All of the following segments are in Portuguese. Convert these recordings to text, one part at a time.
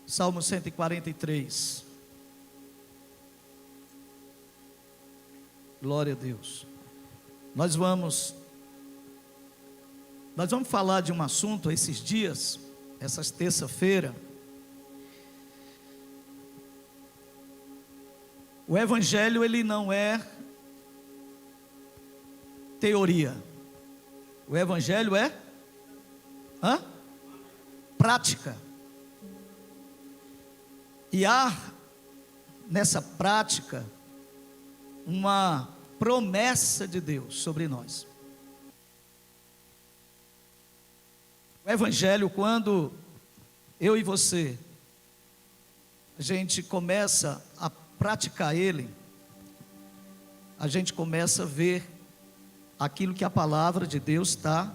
Salmo 143. Glória a Deus. Nós vamos falar de um assunto esses dias, essas terça-feira. O Evangelho, ele não é teoria. O Evangelho é prática. E há nessa prática uma promessa de Deus sobre nós. O Evangelho, quando eu e você, a gente começa a praticar ele, a gente começa a ver aquilo que a palavra de Deus está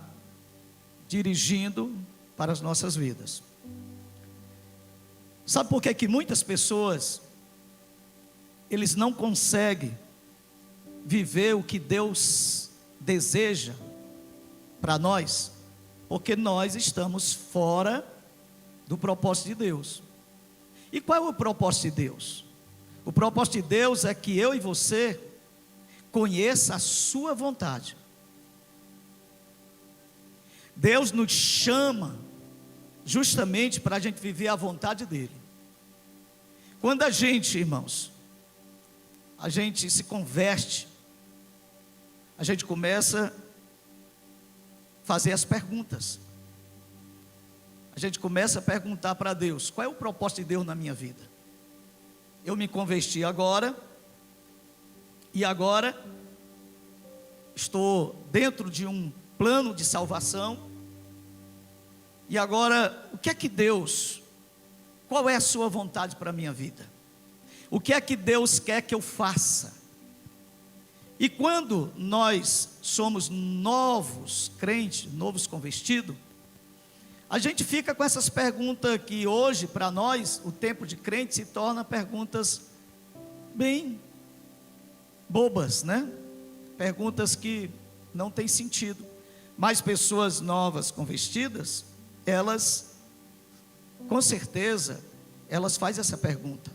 dirigindo para as nossas vidas. Sabe por que muitas pessoas, eles não conseguem viver o que Deus deseja para nós? Porque nós estamos fora do propósito de Deus. E qual é o propósito de Deus? O propósito de Deus é que eu e você conheça a sua vontade. Deus nos chama justamente para a gente viver a vontade dele. Quando a gente, irmãos, a gente se converte, a gente começa a fazer as perguntas. A gente começa a perguntar para Deus: qual é o propósito de Deus na minha vida? Eu me converti agora, e agora estou dentro de um plano de salvação. E agora, o que é que Deus, qual é a sua vontade para a minha vida? O que é que Deus quer que eu faça? E quando nós somos novos crentes, novos convertidos, a gente fica com essas perguntas que hoje, para nós, o tempo de crente se torna perguntas bem bobas, né? Perguntas que não têm sentido. Mas pessoas novas convertidas, elas, com certeza, elas fazem essa pergunta: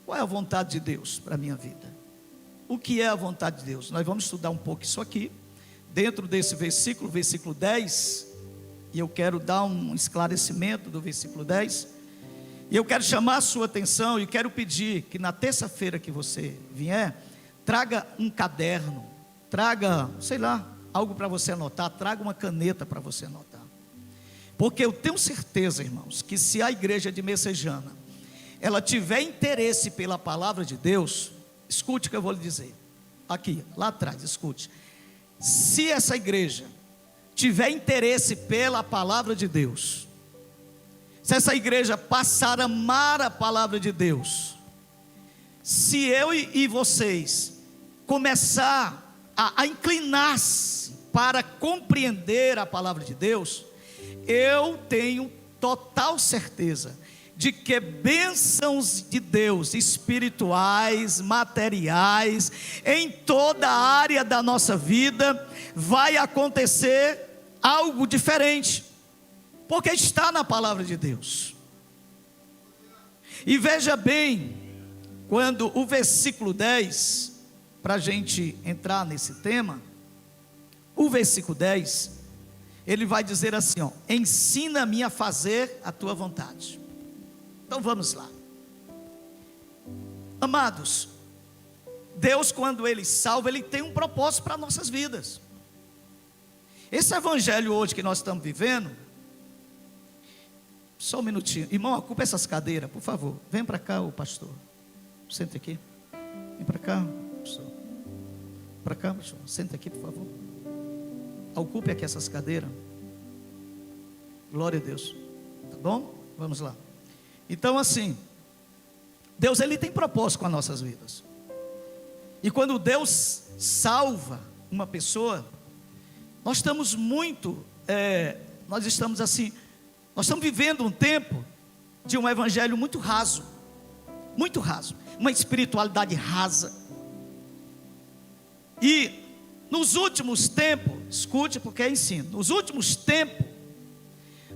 qual é a vontade de Deus para a minha vida? O que é a vontade de Deus? Nós vamos estudar um pouco isso aqui, dentro desse versículo 10, e eu quero dar um esclarecimento do versículo 10, e eu quero chamar a sua atenção, e quero pedir que na terça-feira que você vier, traga um caderno, traga, sei lá, algo para você anotar, traga uma caneta para você anotar, porque eu tenho certeza, irmãos, que se a igreja de Messejana, ela tiver interesse pela palavra de Deus, escute o que eu vou lhe dizer, aqui, lá atrás, escute, se essa igreja tiver interesse pela palavra de Deus, se essa igreja passar a amar a palavra de Deus, se eu e vocês começar a inclinar-se para compreender a palavra de Deus, eu tenho total certeza de que bênçãos de Deus, espirituais, materiais, em toda a área da nossa vida, vai acontecer algo diferente, porque está na palavra de Deus. E veja bem, quando o versículo 10, para a gente entrar nesse tema, o versículo 10, ele vai dizer assim, ó: ensina-me a fazer a tua vontade. Então vamos lá. Amados, Deus, quando Ele salva, Ele tem um propósito para nossas vidas. Esse evangelho hoje que nós estamos vivendo, só um minutinho, irmão, ocupa essas cadeiras, por favor. Vem para cá, o pastor. Senta aqui. Vem para cá, pastor. Para cá, pastor. Senta aqui, por favor. Ocupe aqui essas cadeiras. Glória a Deus. Tá bom? Vamos lá. Então, assim, Deus, Ele tem propósito com as nossas vidas. E quando Deus salva uma pessoa, nós estamos nós estamos vivendo um tempo de um evangelho muito raso, uma espiritualidade rasa. E nos últimos tempos, escute porque é ensino, nos últimos tempos,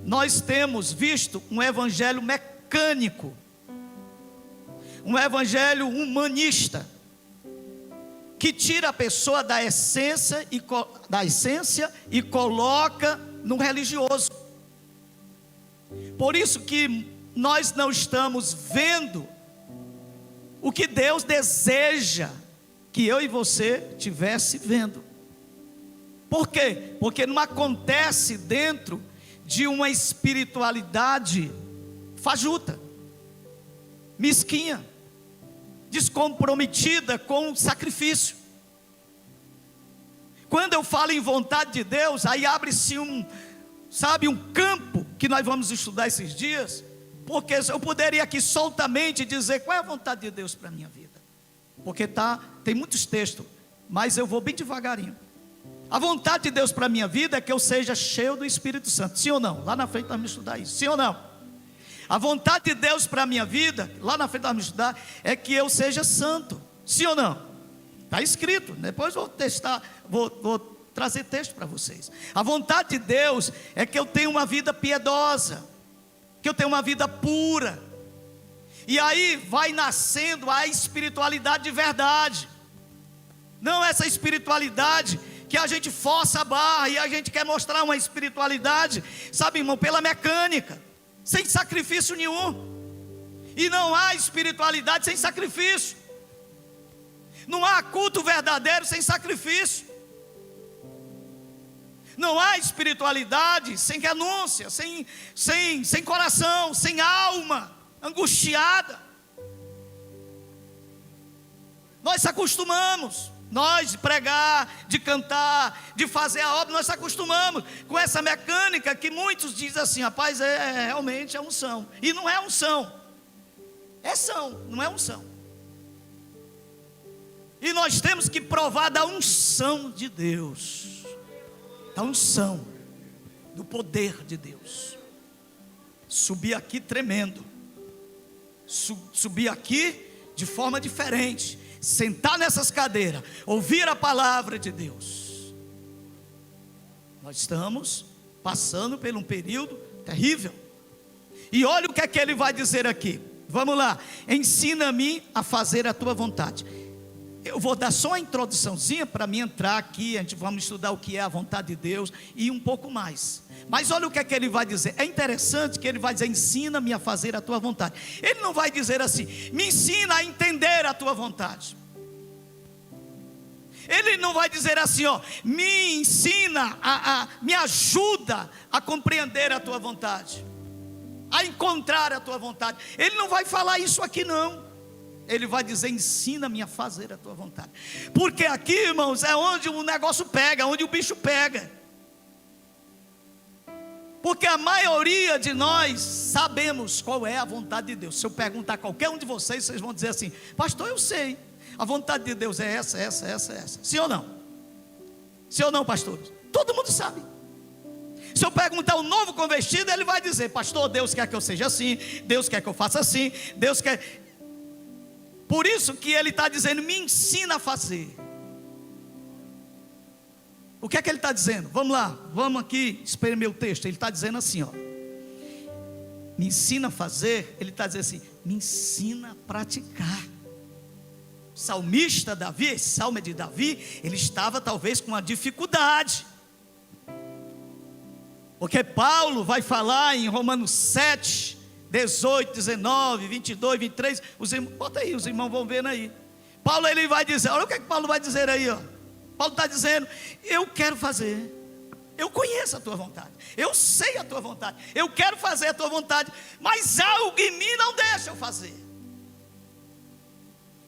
nós temos visto um evangelho mecânico, um evangelho humanista, que tira a pessoa da essência e coloca no religioso. Por isso que nós não estamos vendo o que Deus deseja que eu e você tivesse vendo. Por quê? Porque não acontece dentro de uma espiritualidade fajuta, mesquinha, descomprometida com o sacrifício. Quando eu falo em vontade de Deus, aí abre-se um campo que nós vamos estudar esses dias, porque eu poderia aqui soltamente dizer qual é a vontade de Deus para a minha vida, porque tem muitos textos, mas eu vou bem devagarinho. A vontade de Deus para a minha vida é que eu seja cheio do Espírito Santo, sim ou não? Lá na frente nós vamos estudar isso, sim ou não? A vontade de Deus para a minha vida, lá na frente nós vamos estudar, é que eu seja santo, sim ou não? Está escrito, depois vou testar, vou trazer texto para vocês. A vontade de Deus é que eu tenha uma vida piedosa, que eu tenha uma vida pura, e aí vai nascendo a espiritualidade de verdade, não essa espiritualidade que a gente força a barra, e a gente quer mostrar uma espiritualidade, sabe, irmão, pela mecânica, sem sacrifício nenhum. E não há espiritualidade sem sacrifício, não há culto verdadeiro sem sacrifício, não há espiritualidade sem renúncia, sem coração, sem alma angustiada. Nós se acostumamos, nós de pregar, de cantar, de fazer a obra, nós se acostumamos com essa mecânica que muitos dizem assim: rapaz, realmente é unção, e não é unção, não é unção. E nós temos que provar da unção de Deus, da unção, do poder de Deus. Subir aqui tremendo, subir aqui de forma diferente, sentar nessas cadeiras, ouvir a palavra de Deus. Nós estamos passando por um período terrível. E olha o que é que ele vai dizer aqui. Vamos lá: ensina-me a fazer a tua vontade. Eu vou dar só uma introduçãozinha para mim entrar aqui. A gente vamos estudar o que é a vontade de Deus e um pouco mais. Mas olha o que é que ele vai dizer. É interessante que ele vai dizer: ensina-me a fazer a tua vontade. Ele não vai dizer assim: me ensina a entender a tua vontade. Ele não vai dizer assim, me ensina, me ajuda a compreender a tua vontade, a encontrar a tua vontade. Ele não vai falar isso aqui não. Ele vai dizer: ensina-me a fazer a tua vontade. Porque aqui, irmãos, é onde o negócio pega, onde o bicho pega. Porque a maioria de nós sabemos qual é a vontade de Deus. Se eu perguntar a qualquer um de vocês, vocês vão dizer assim: pastor, eu sei, a vontade de Deus é essa. Sim ou não? Sim ou não, pastor? Todo mundo sabe. Se eu perguntar ao novo convertido, ele vai dizer: pastor, Deus quer que eu seja assim, Deus quer que eu faça assim, Deus quer. Por isso que ele está dizendo: me ensina a fazer. O que é que ele está dizendo? Vamos lá, vamos aqui espremer o texto. Ele está dizendo assim, me ensina a fazer. Ele está dizendo assim: me ensina a praticar. O salmista Davi, esse salmo é de Davi, ele estava talvez com uma dificuldade, porque Paulo vai falar em Romanos 7, 18, 19, 22, 23, bota aí, os irmãos vão vendo aí. Paulo, ele vai dizer, olha o que é que Paulo vai dizer aí, Paulo está dizendo: eu quero fazer, eu conheço a tua vontade, eu sei a tua vontade, eu quero fazer a tua vontade, mas algo em mim não deixa eu fazer.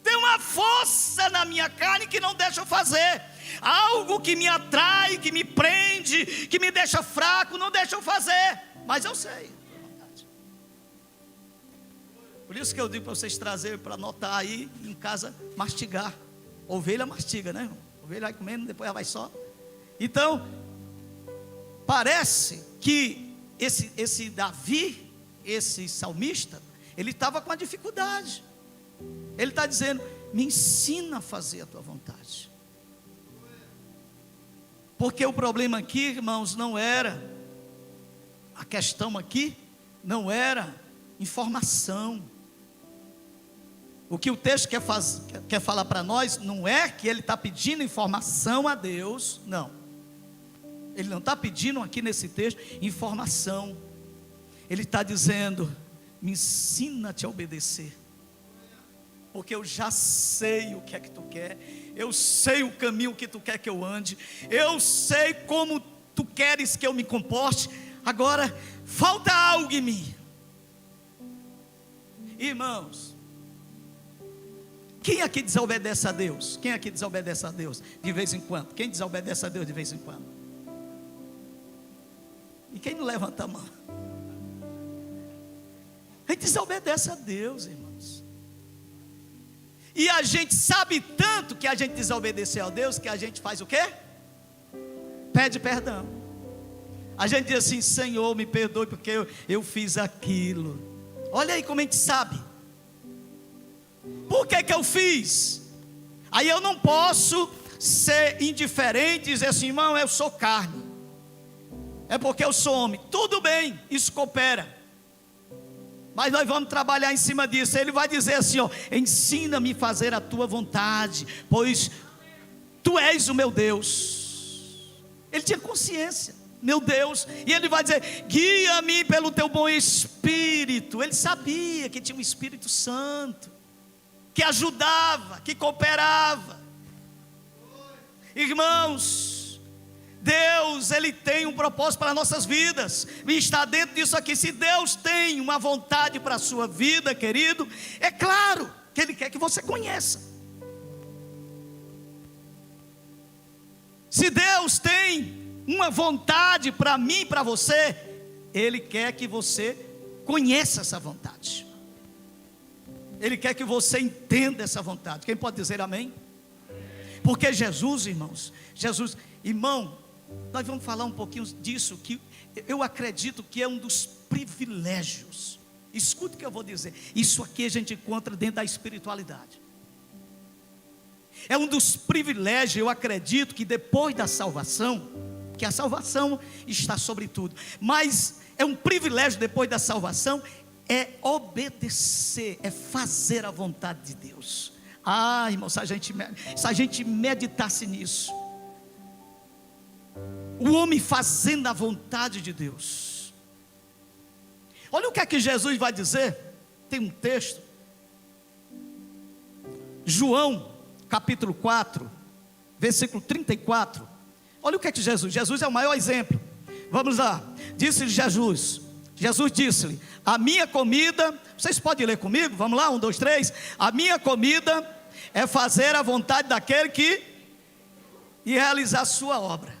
Tem uma força na minha carne que não deixa eu fazer, algo que me atrai, que me prende, que me deixa fraco, não deixa eu fazer, mas eu sei. Por isso que eu digo para vocês trazerem, para anotar aí em casa, mastigar. Ovelha mastiga, né, irmão? Ovelha vai comendo, depois ela vai só. Então, parece que esse Davi, esse salmista, ele estava com a dificuldade. Ele está dizendo: me ensina a fazer a tua vontade. Porque o problema aqui, irmãos, não era a questão aqui não era informação. O que o texto quer falar para nós não é que ele está pedindo informação a Deus, não. Ele não está pedindo aqui nesse texto informação. Ele está dizendo: me ensina a te obedecer, porque eu já sei o que é que tu quer, eu sei o caminho que tu quer que eu ande, eu sei como tu queres que eu me comporte. Agora falta algo em mim. Irmãos, quem aqui desobedece a Deus? Quem aqui desobedece a Deus de vez em quando? Quem desobedece a Deus de vez em quando? E quem não levanta a mão? A gente desobedece a Deus, irmãos. E a gente sabe tanto que a gente desobedeceu a Deus, que a gente faz o quê? Pede perdão. A gente diz assim: Senhor, me perdoe porque eu fiz aquilo. Olha aí como a gente sabe. Por que eu fiz? Aí eu não posso ser indiferente e dizer assim: irmão, eu sou carne, é porque eu sou homem. Tudo bem, isso coopera, mas nós vamos trabalhar em cima disso. Ele vai dizer assim: ó, ensina-me a fazer a tua vontade, pois tu és o meu Deus. Ele tinha consciência, meu Deus, e ele vai dizer: guia-me pelo teu bom Espírito. Ele sabia que tinha um Espírito Santo que ajudava, que cooperava. Irmãos, Deus, Ele tem um propósito para nossas vidas, e está dentro disso aqui. Se Deus tem uma vontade para a sua vida, querido, é claro que Ele quer que você conheça. Se Deus tem uma vontade para mim e para você, Ele quer que você conheça essa vontade. Ele quer que você entenda essa vontade. Quem pode dizer amém? Porque Jesus, irmãos, irmão, nós vamos falar um pouquinho disso, que eu acredito que é um dos privilégios. Escute o que eu vou dizer. Isso aqui a gente encontra dentro da espiritualidade. É um dos privilégios, eu acredito que depois da salvação, que a salvação está sobre tudo, mas é um privilégio depois da salvação, é obedecer, é fazer a vontade de Deus. Ah, irmão, se a gente meditasse nisso, o homem fazendo a vontade de Deus. Olha o que é que Jesus vai dizer. Tem um texto, João capítulo 4, versículo 34. Olha o que é que Jesus é o maior exemplo. Vamos lá. Disse-lhe Jesus disse-lhe: a minha comida, vocês podem ler comigo? Vamos lá, 1, 2, 3. A minha comida é fazer a vontade daquele que e realizar a sua obra.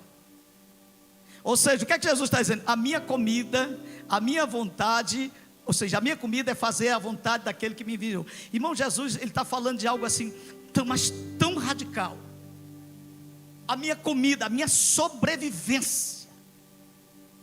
Ou seja, o que é que Jesus está dizendo? A minha comida, a minha vontade, ou seja, a minha comida é fazer a vontade daquele que me enviou. Irmão, Jesus, ele está falando de algo assim, mas tão radical. A minha comida, a minha sobrevivência.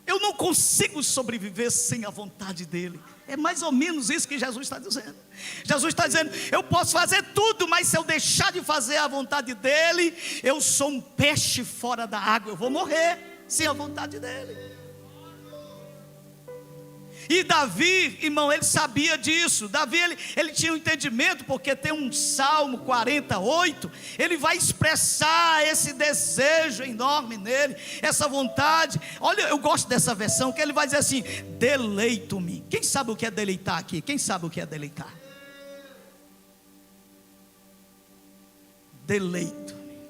Eu não consigo sobreviver sem a vontade dEle. É mais ou menos isso que Jesus está dizendo. Jesus está dizendo: eu posso fazer tudo, mas se eu deixar de fazer a vontade dEle, eu sou um peixe fora da água, eu vou morrer sem a vontade dEle. E Davi, irmão, ele sabia disso. Davi, ele tinha um entendimento, porque tem um Salmo 48, ele vai expressar esse desejo enorme nele, essa vontade. Olha, eu gosto dessa versão, que ele vai dizer assim: deleito-me. Quem sabe o que é deleitar aqui? Quem sabe o que é deleitar? Deleito-me,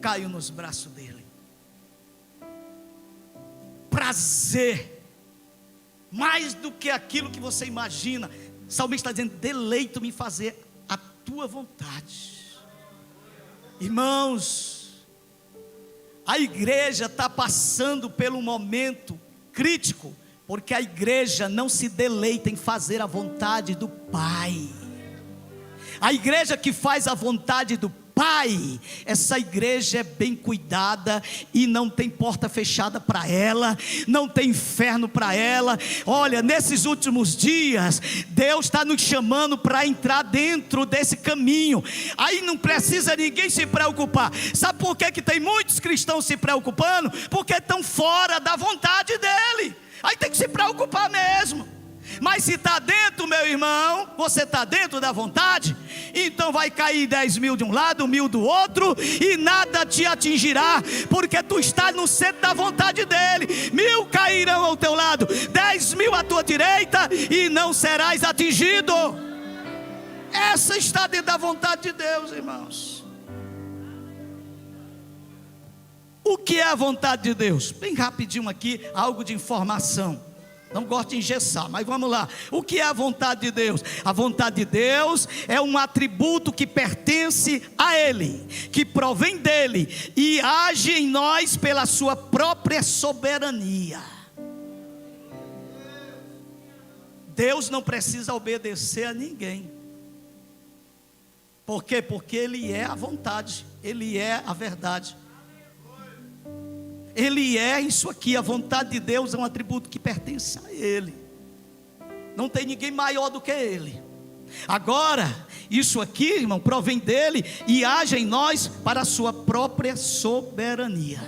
caio nos braços dele. Prazer, mais do que aquilo que você imagina. O salmista está dizendo: deleito-me em fazer a tua vontade. Irmãos, a igreja está passando por um momento crítico, porque a igreja não se deleita em fazer a vontade do Pai. A igreja que faz a vontade do Pai, essa igreja é bem cuidada e não tem porta fechada para ela, não tem inferno para ela. Olha, nesses últimos dias, Deus está nos chamando para entrar dentro desse caminho. Aí não precisa ninguém se preocupar. Sabe por que tem muitos cristãos se preocupando? Porque estão fora da vontade dEle. Aí tem que se preocupar mesmo. Mas se está dentro, meu irmão, você está dentro da vontade, então vai cair 10.000 de um lado, 1.000 do outro, e nada te atingirá, porque tu estás no centro da vontade dele. 1.000 cairão ao teu lado, 10.000 à tua direita, e não serás atingido. Essa está dentro da vontade de Deus, irmãos. O que é a vontade de Deus? Bem rapidinho aqui, algo de informação. Não gosto de engessar, mas vamos lá. O que é a vontade de Deus? A vontade de Deus é um atributo que pertence a Ele, que provém dEle e age em nós pela sua própria soberania. Deus não precisa obedecer a ninguém. Por quê? Porque Ele é a vontade, Ele é a verdade. Ele é isso aqui, a vontade de Deus é um atributo que pertence a Ele. Não tem ninguém maior do que Ele. Agora, isso aqui, irmão, provém dEle e age em nós para a sua própria soberania.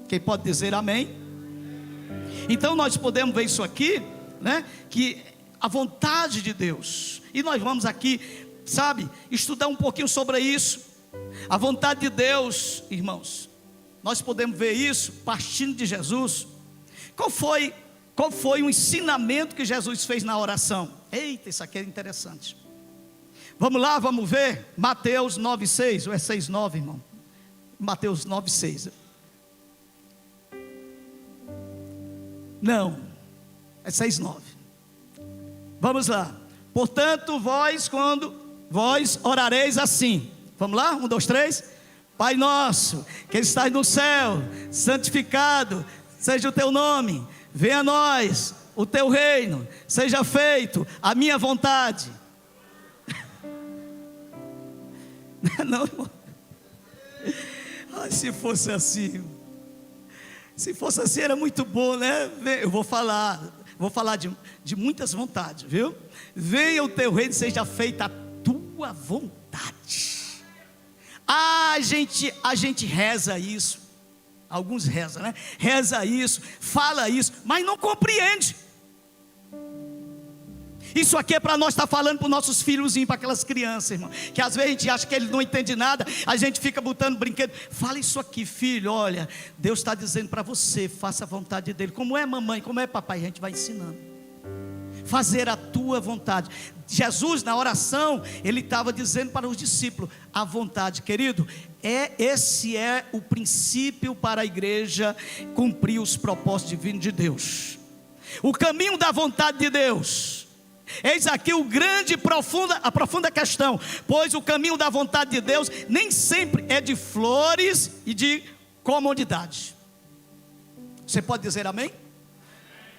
Quem pode dizer amém? Então nós podemos ver isso aqui, né? Que a vontade de Deus, e nós vamos aqui, sabe, estudar um pouquinho sobre isso. A vontade de Deus, irmãos, nós podemos ver isso partindo de Jesus. Qual foi o ensinamento que Jesus fez na oração? Eita, isso aqui é interessante. Vamos lá, vamos ver Mateus 9,6, ou é 6,9, irmão? Mateus 9,6. Não, é 6,9. Vamos lá. Portanto, quando vós orareis assim. Vamos lá, 1, 2, 3. Pai nosso, que estás no céu, santificado seja o teu nome, venha a nós o teu reino, seja feito a minha vontade. Não, irmão. Ai, se fosse assim era muito bom, né? Eu vou falar de muitas vontades, viu? Venha o teu reino, seja feita a tua vontade. A gente reza isso, alguns rezam, né? Reza isso, fala isso, mas não compreende. Isso aqui é para nós estar falando para os nossos filhozinhos, para aquelas crianças, irmão, que às vezes a gente acha que eles não entendem nada, a gente fica botando brinquedo. Fala isso aqui, filho, olha, Deus está dizendo para você, faça a vontade dele. Como é mamãe, como é papai, a gente vai ensinando. Fazer a tua vontade. Jesus na oração, ele estava dizendo para os discípulos, a vontade, querido, esse é o princípio para a igreja cumprir os propósitos divinos de Deus. O caminho da vontade de Deus. Eis aqui a profunda questão, pois o caminho da vontade de Deus nem sempre é de flores e de comodidade. Você pode dizer amém?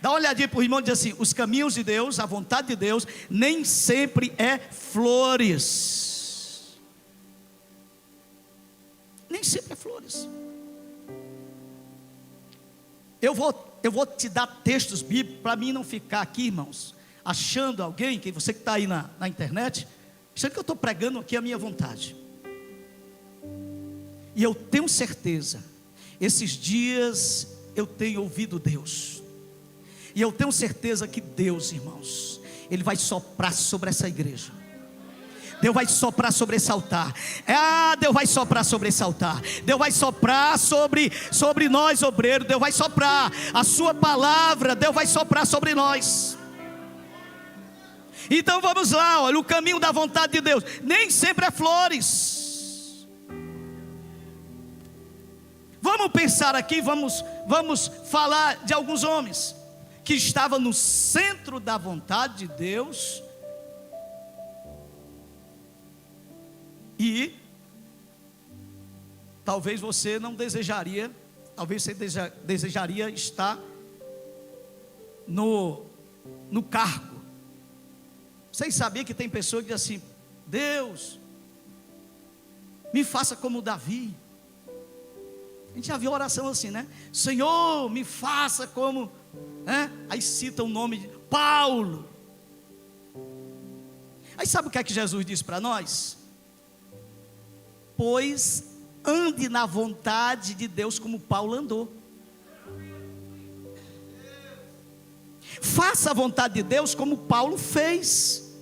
Dá uma olhadinha para o irmão e diz assim: os caminhos de Deus, a vontade de Deus, nem sempre é flores. Nem sempre é flores. Eu vou te dar textos bíblicos, para mim não ficar aqui, irmãos, achando alguém, que você que está aí na internet, achando que eu estou pregando aqui a minha vontade. E eu tenho certeza, esses dias eu tenho ouvido Deus. E eu tenho certeza que Deus, irmãos, Ele vai soprar sobre essa igreja. Deus vai soprar sobre esse altar. Deus vai soprar sobre esse altar. Deus vai soprar sobre nós, obreiros. Deus vai soprar a sua palavra. Deus vai soprar sobre nós. Então vamos lá, olha, o caminho da vontade de Deus nem sempre é flores. Vamos pensar aqui, vamos falar de alguns homens que estavam no centro da vontade de Deus e talvez você não desejaria, talvez você desejaria estar no cargo. Vocês sabiam que tem pessoas que dizem assim: Deus, me faça como Davi. A gente já viu oração assim, né? Senhor, me faça como, né? Aí cita o nome de Paulo. Aí sabe o que é que Jesus disse para nós? Pois ande na vontade de Deus como Paulo andou. Faça a vontade de Deus como Paulo fez.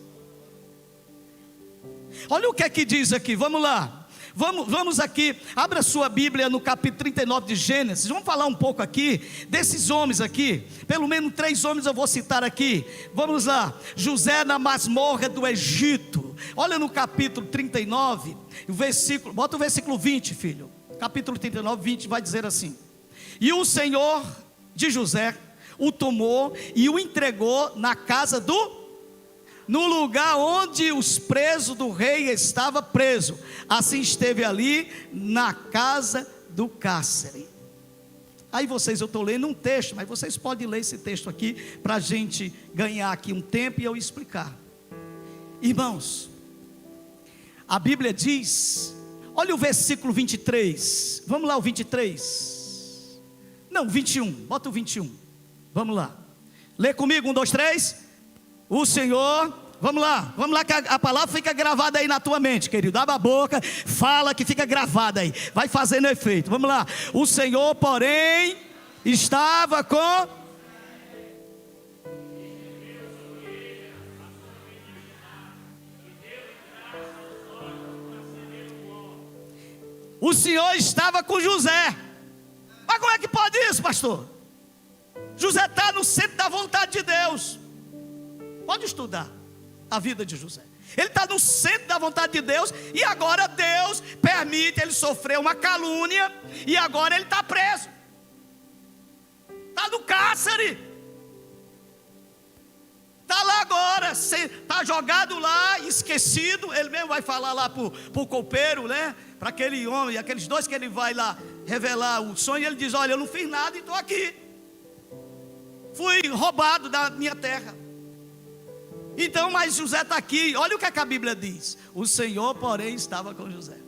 Olha o que é que diz aqui, vamos lá. Vamos aqui, abra sua Bíblia no capítulo 39 de Gênesis. Vamos falar um pouco aqui desses homens aqui. Pelo menos 3 homens eu vou citar aqui. Vamos lá. José na masmorra do Egito. Olha no capítulo 39, o versículo, bota o versículo 20, filho. Capítulo 39, 20 vai dizer assim: e o Senhor de José o tomou e o entregou na casa no lugar onde os presos do rei estava preso. Assim esteve ali na casa do cárcere. Aí vocês, eu estou lendo um texto, mas vocês podem ler esse texto aqui, para a gente ganhar aqui um tempo e eu explicar. Irmãos, a Bíblia diz, olha o versículo 23, vamos lá o 23, não, 21, bota o 21, vamos lá, lê comigo, 1, 2, 3, o Senhor, vamos lá que a palavra fica gravada aí na tua mente, querido, abre a boca, fala que fica gravada aí, vai fazendo efeito, vamos lá, o Senhor porém, estava com... O Senhor estava com José. Mas como é que pode isso, pastor? José está no centro da vontade de Deus. Pode estudar a vida de José. Ele está no centro da vontade de Deus. E agora Deus permite ele sofrer uma calúnia. E agora ele está preso. Está no cárcere. Está lá agora. Está jogado lá, esquecido. Ele mesmo vai falar lá para o copeiro, né? Para aquele homem, aqueles 2 que ele vai lá revelar o sonho. Ele diz, olha, eu não fiz nada e estou aqui. Fui roubado da minha terra. Então, mas José está aqui. Olha o que a Bíblia diz. O Senhor, porém, estava com José.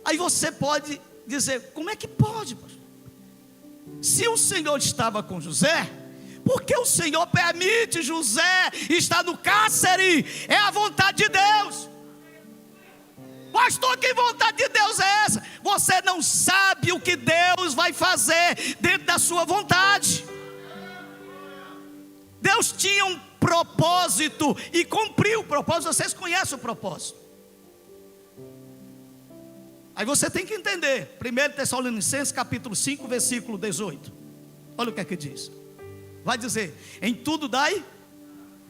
Aí você pode dizer, como é que pode, pastor? Se o Senhor estava com José, por que o Senhor permite José estar no cárcere? É a vontade de Deus. Pastor, que vontade de Deus é essa? Você não sabe o que Deus vai fazer dentro da sua vontade. Deus tinha um propósito e cumpriu o propósito. Vocês conhecem o propósito. Aí você tem que entender 1 Tessalonicenses capítulo 5 versículo 18. Olha o que é que diz. Vai dizer, em tudo dai,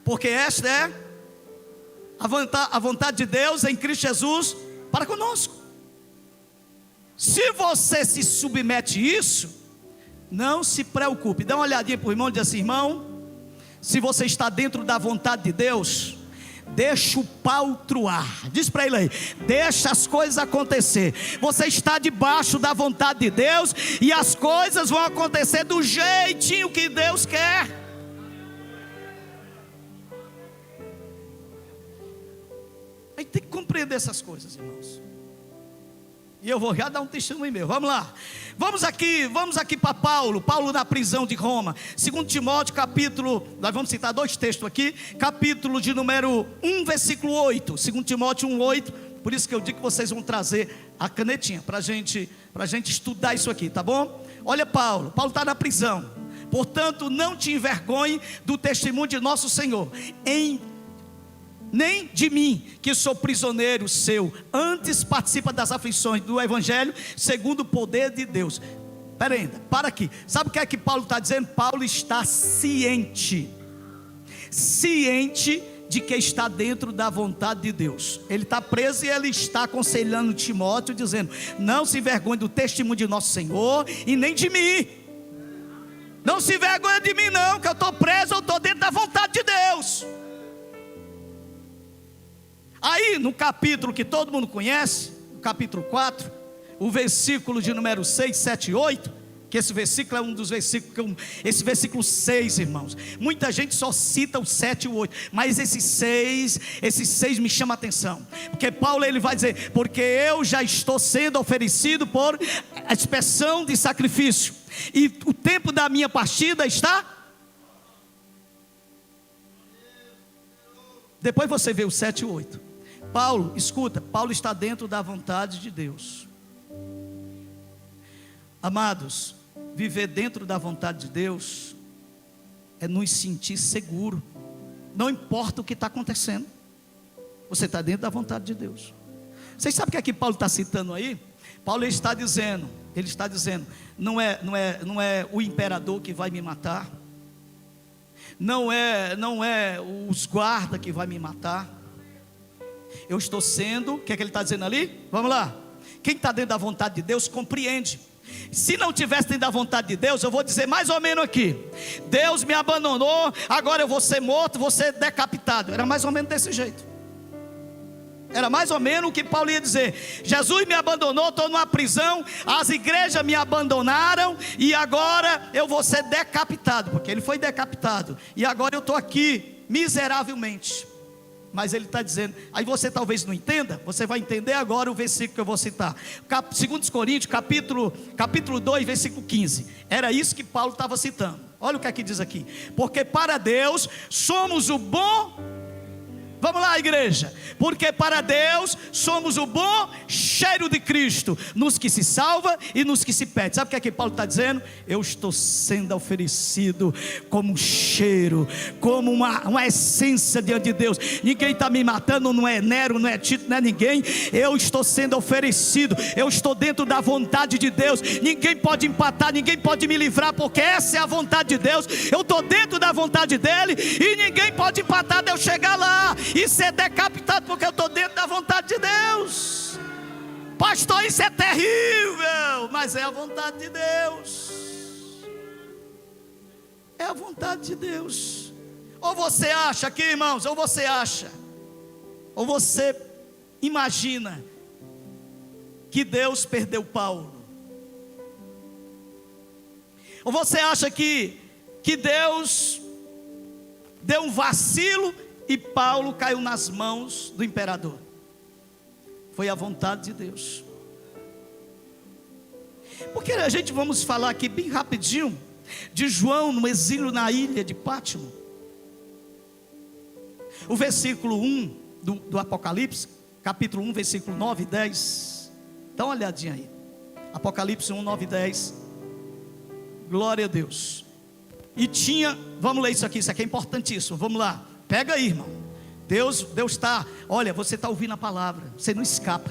porque esta é a vontade de Deus em Cristo Jesus para conosco. Se você se submete a isso, não se preocupe. Dá uma olhadinha para o irmão e diz assim, irmão, se você está dentro da vontade de Deus, deixa o pau truar. Diz para ele aí, deixa as coisas acontecer. Você está debaixo da vontade de Deus e as coisas vão acontecer do jeitinho que Deus quer. A gente tem que compreender essas coisas, irmãos. E eu vou já dar um testemunho meu. Vamos lá. Vamos aqui para Paulo na prisão de Roma. 2 Timóteo capítulo, nós vamos citar 2 textos aqui. Capítulo de número 1, versículo 8. 2 Timóteo 1, 8. Por isso que eu digo que vocês vão trazer a canetinha para a gente estudar isso aqui, tá bom? Olha Paulo está na prisão. Portanto, não te envergonhe do testemunho de nosso Senhor, nem de mim, que sou prisioneiro seu, antes participa das aflições do Evangelho, segundo o poder de Deus. Espera ainda, para aqui. Sabe o que é que Paulo está dizendo? Paulo está ciente de que está dentro da vontade de Deus. Ele está preso e ele está aconselhando Timóteo, dizendo, não se envergonhe do testemunho de nosso Senhor, e nem de mim. Não se envergonhe de mim não, que eu estou preso, eu estou dentro da vontade de Deus. Aí no capítulo que todo mundo conhece, o capítulo 4, o versículo de número 6, 7 e 8, que esse versículo é um dos versículos, esse versículo 6, irmãos, muita gente só cita o 7 e o 8, mas esse 6 me chama a atenção, porque Paulo ele vai dizer, porque eu já estou sendo oferecido por expiação de sacrifício, e o tempo da minha partida está... Depois você vê o 7 e o 8. Paulo, escuta, Paulo está dentro da vontade de Deus. Amados, Viver dentro da vontade de Deus é nos sentir seguro. Não importa o que está acontecendo, você está dentro da vontade de Deus. Vocês sabem o que é que Paulo está citando aí? Paulo está dizendo, não é o imperador que vai me matar, não é os guardas que vai me matar. Eu estou sendo, o que é que ele está dizendo ali? Vamos lá. Quem está dentro da vontade de Deus compreende. Se não tivesse dentro da vontade de Deus, eu vou dizer mais ou menos aqui: Deus me abandonou, agora eu vou ser morto, vou ser decapitado. Era mais ou menos desse jeito. Era mais ou menos o que Paulo ia dizer: Jesus me abandonou, estou numa prisão, as igrejas me abandonaram, e agora eu vou ser decapitado, porque ele foi decapitado, e agora eu estou aqui miseravelmente. Mas ele está dizendo, aí você talvez não entenda, você vai entender agora o versículo que eu vou citar, 2 Coríntios, capítulo 2, versículo 15, era isso que Paulo estava citando. Olha o que aqui diz aqui: porque para Deus somos o bom, vamos lá igreja, porque para Deus somos o bom cheiro de Cristo, nos que se salva e nos que se perde. Sabe o que é que Paulo está dizendo? Eu estou sendo oferecido como um cheiro, como uma essência diante de Deus. Ninguém está me matando, não é Nero, não é Tito, não é ninguém. Eu estou sendo oferecido, eu estou dentro da vontade de Deus. Ninguém pode empatar, ninguém pode me livrar, porque essa é a vontade de Deus. Eu estou dentro da vontade dele, e ninguém pode empatar de eu chegar lá e ser decapitado, porque eu estou dentro da vontade de Deus. Pastor, isso é terrível, mas é a vontade de Deus. É a vontade de Deus. Ou você acha aqui, irmãos, ou você imagina que Deus perdeu Paulo, ou você acha que Deus deu um vacilo e Paulo caiu nas mãos do imperador? Foi a vontade de Deus. Porque a gente, vamos falar aqui bem rapidinho de João no exílio na ilha de Pátimo. O versículo 1 do Apocalipse, capítulo 1, versículo 9 e 10. Dá uma olhadinha aí. Apocalipse 1, 9 e 10. Glória a Deus. E tinha, vamos ler isso aqui é importantíssimo, vamos lá. Pega aí, irmão. Deus está, olha, você está ouvindo a palavra, você não escapa.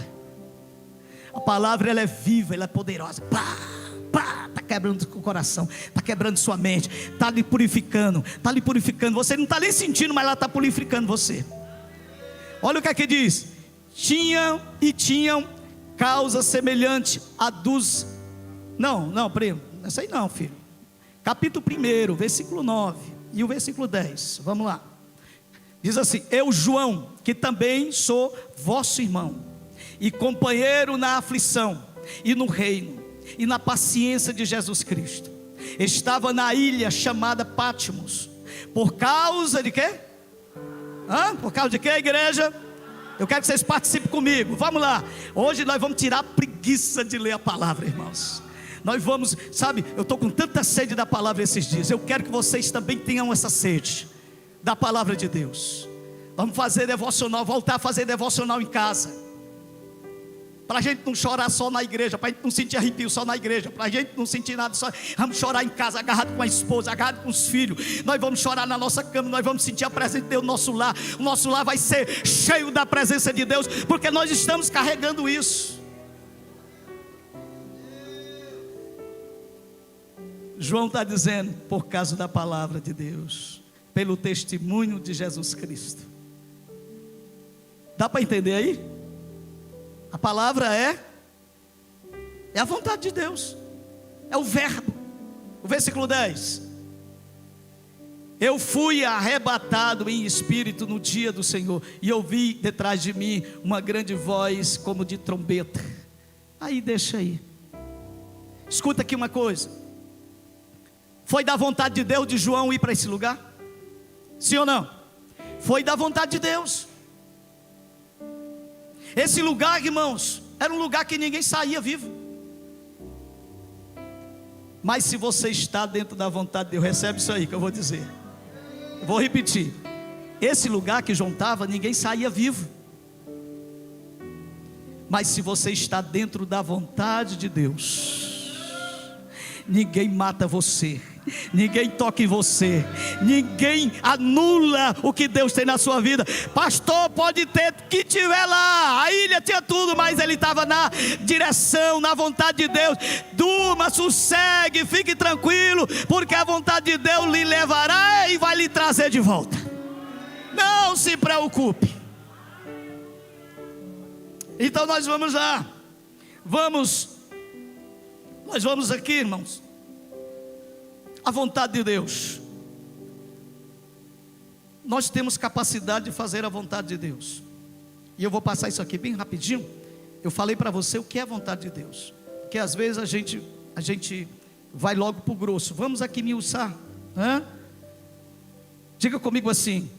A palavra, ela é viva, ela é poderosa. Está quebrando o coração, está quebrando sua mente, está lhe purificando. Você não está nem sentindo, mas ela está purificando você. Olha o que aqui diz: tinham causa semelhante a dos... Não, primo, essa aí não, filho. Capítulo 1, versículo 9 e o versículo 10, vamos lá. Diz assim: eu, João, que também sou vosso irmão e companheiro na aflição e no reino e na paciência de Jesus Cristo, estava na ilha chamada Pátmos, por causa de quê? Por causa de quê, igreja? Eu quero que vocês participem comigo, vamos lá. Hoje nós vamos tirar a preguiça de ler a palavra, irmãos. Nós vamos, sabe, eu estou com tanta sede da palavra esses dias. Eu quero que vocês também tenham essa sede da palavra de Deus. Vamos fazer devocional, voltar a fazer devocional em casa, para a gente não chorar só na igreja, para a gente não sentir arrepio só na igreja, para a gente não sentir nada só. Vamos chorar em casa, agarrado com a esposa, agarrado com os filhos. Nós vamos chorar na nossa cama, nós vamos sentir a presença de Deus no nosso lar. O nosso lar vai ser cheio da presença de Deus, porque nós estamos carregando isso. João está dizendo, por causa da palavra de Deus, pelo testemunho de Jesus Cristo. Dá para entender aí? A palavra é a vontade de Deus, é o verbo. O versículo 10: eu fui arrebatado em espírito no dia do Senhor, e ouvi detrás de mim uma grande voz como de trombeta. Aí deixa aí. Escuta aqui uma coisa. Foi da vontade de Deus de João ir para esse lugar? Sim ou não? Foi da vontade de Deus. Esse lugar, irmãos, era um lugar que ninguém saía vivo. Mas se você está dentro da vontade de Deus, recebe isso aí que eu vou dizer. Eu vou repetir. Esse lugar que João estava, ninguém saía vivo. Mas se você está dentro da vontade de Deus, ninguém mata você, ninguém toca em você, ninguém anula o que Deus tem na sua vida. Pastor, pode ter que tiver lá, a ilha tinha tudo, mas ele estava na direção, na vontade de Deus. Durma, sossegue, fique tranquilo, porque a vontade de Deus lhe levará e vai lhe trazer de volta. Não se preocupe. Então nós vamos lá, nós vamos aqui, irmãos. A vontade de Deus. Nós temos capacidade de fazer a vontade de Deus. E eu vou passar isso aqui bem rapidinho. Eu falei para você o que é a vontade de Deus, porque às vezes a gente vai logo para o grosso. Vamos aqui miuçar. Diga comigo assim: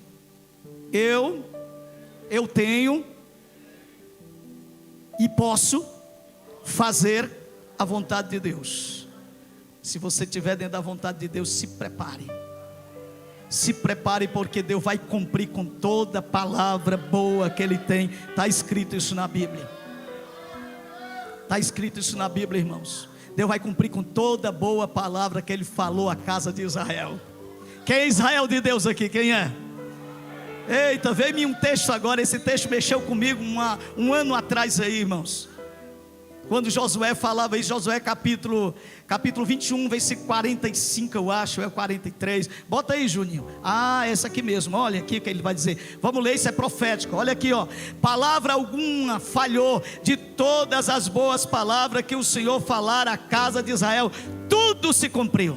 eu tenho e posso fazer a vontade de Deus. Se você estiver dentro da vontade de Deus, se prepare. Se prepare, porque Deus vai cumprir com toda palavra boa que Ele tem. Está escrito isso na Bíblia. Está escrito isso na Bíblia, irmãos. Deus vai cumprir com toda boa palavra que Ele falou à casa de Israel. Quem é Israel de Deus aqui? Quem é? Eita, veio-me um texto agora. Esse texto mexeu comigo um ano atrás aí, irmãos. Quando Josué falava isso, Josué capítulo 21, versículo 45, eu acho, é 43. Bota aí, Juninho. Essa aqui mesmo, olha aqui o que ele vai dizer. Vamos ler, isso é profético. Olha aqui, ó. Palavra alguma falhou de todas as boas palavras que o Senhor falara à casa de Israel. Tudo se cumpriu.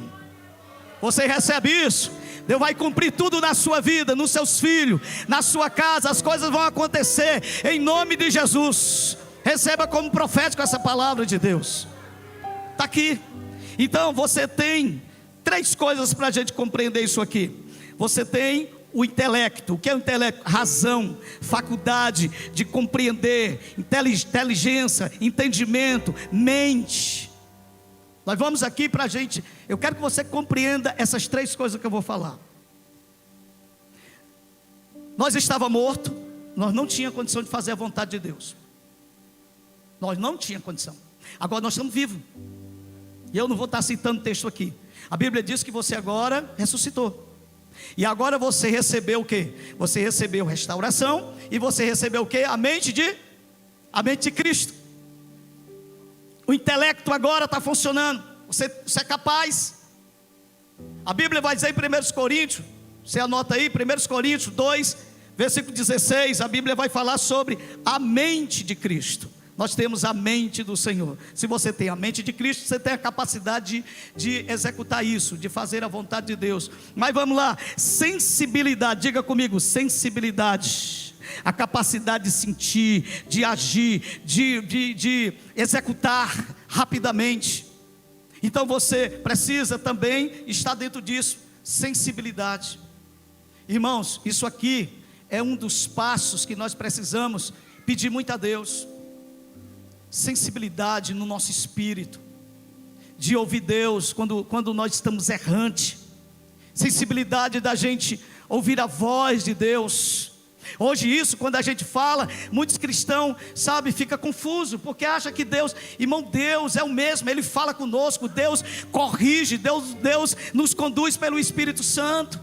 Você recebe isso? Deus vai cumprir tudo na sua vida, nos seus filhos, na sua casa. As coisas vão acontecer em nome de Jesus. Receba como profético essa palavra de Deus. Está aqui. Então você tem 3 coisas para a gente compreender isso aqui. Você tem o intelecto. O que é o intelecto? Razão, faculdade de compreender, inteligência, entendimento, mente. Nós vamos aqui para a gente. Eu quero que você compreenda essas 3 coisas que eu vou falar. Nós estávamos mortos. Nós não tínhamos condição de fazer a vontade de Deus. Nós não tínhamos condição. Agora nós estamos vivos. E eu não vou estar citando texto aqui. A Bíblia diz que você agora ressuscitou. E agora você recebeu o quê? Você recebeu restauração. E você recebeu o quê? A mente de Cristo. O intelecto agora está funcionando. Você é capaz. A Bíblia vai dizer em 1 Coríntios, você anota aí, 1 Coríntios 2, versículo 16. A Bíblia vai falar sobre a mente de Cristo. Nós temos a mente do Senhor. Se você tem a mente de Cristo, você tem a capacidade de executar isso, de fazer a vontade de Deus. Mas vamos lá, sensibilidade, diga comigo, sensibilidade. A capacidade de sentir, de agir, de executar rapidamente. Então você precisa também estar dentro disso, sensibilidade. Irmãos, isso aqui é um dos passos que nós precisamos pedir muito a Deus. Sensibilidade no nosso espírito, de ouvir Deus quando nós estamos errantes, sensibilidade da gente ouvir a voz de Deus. Hoje isso, quando a gente fala, muitos cristãos, sabe, fica confuso, porque acha que Deus, irmão, Deus é o mesmo, Ele fala conosco, Deus corrige, Deus nos conduz pelo Espírito Santo.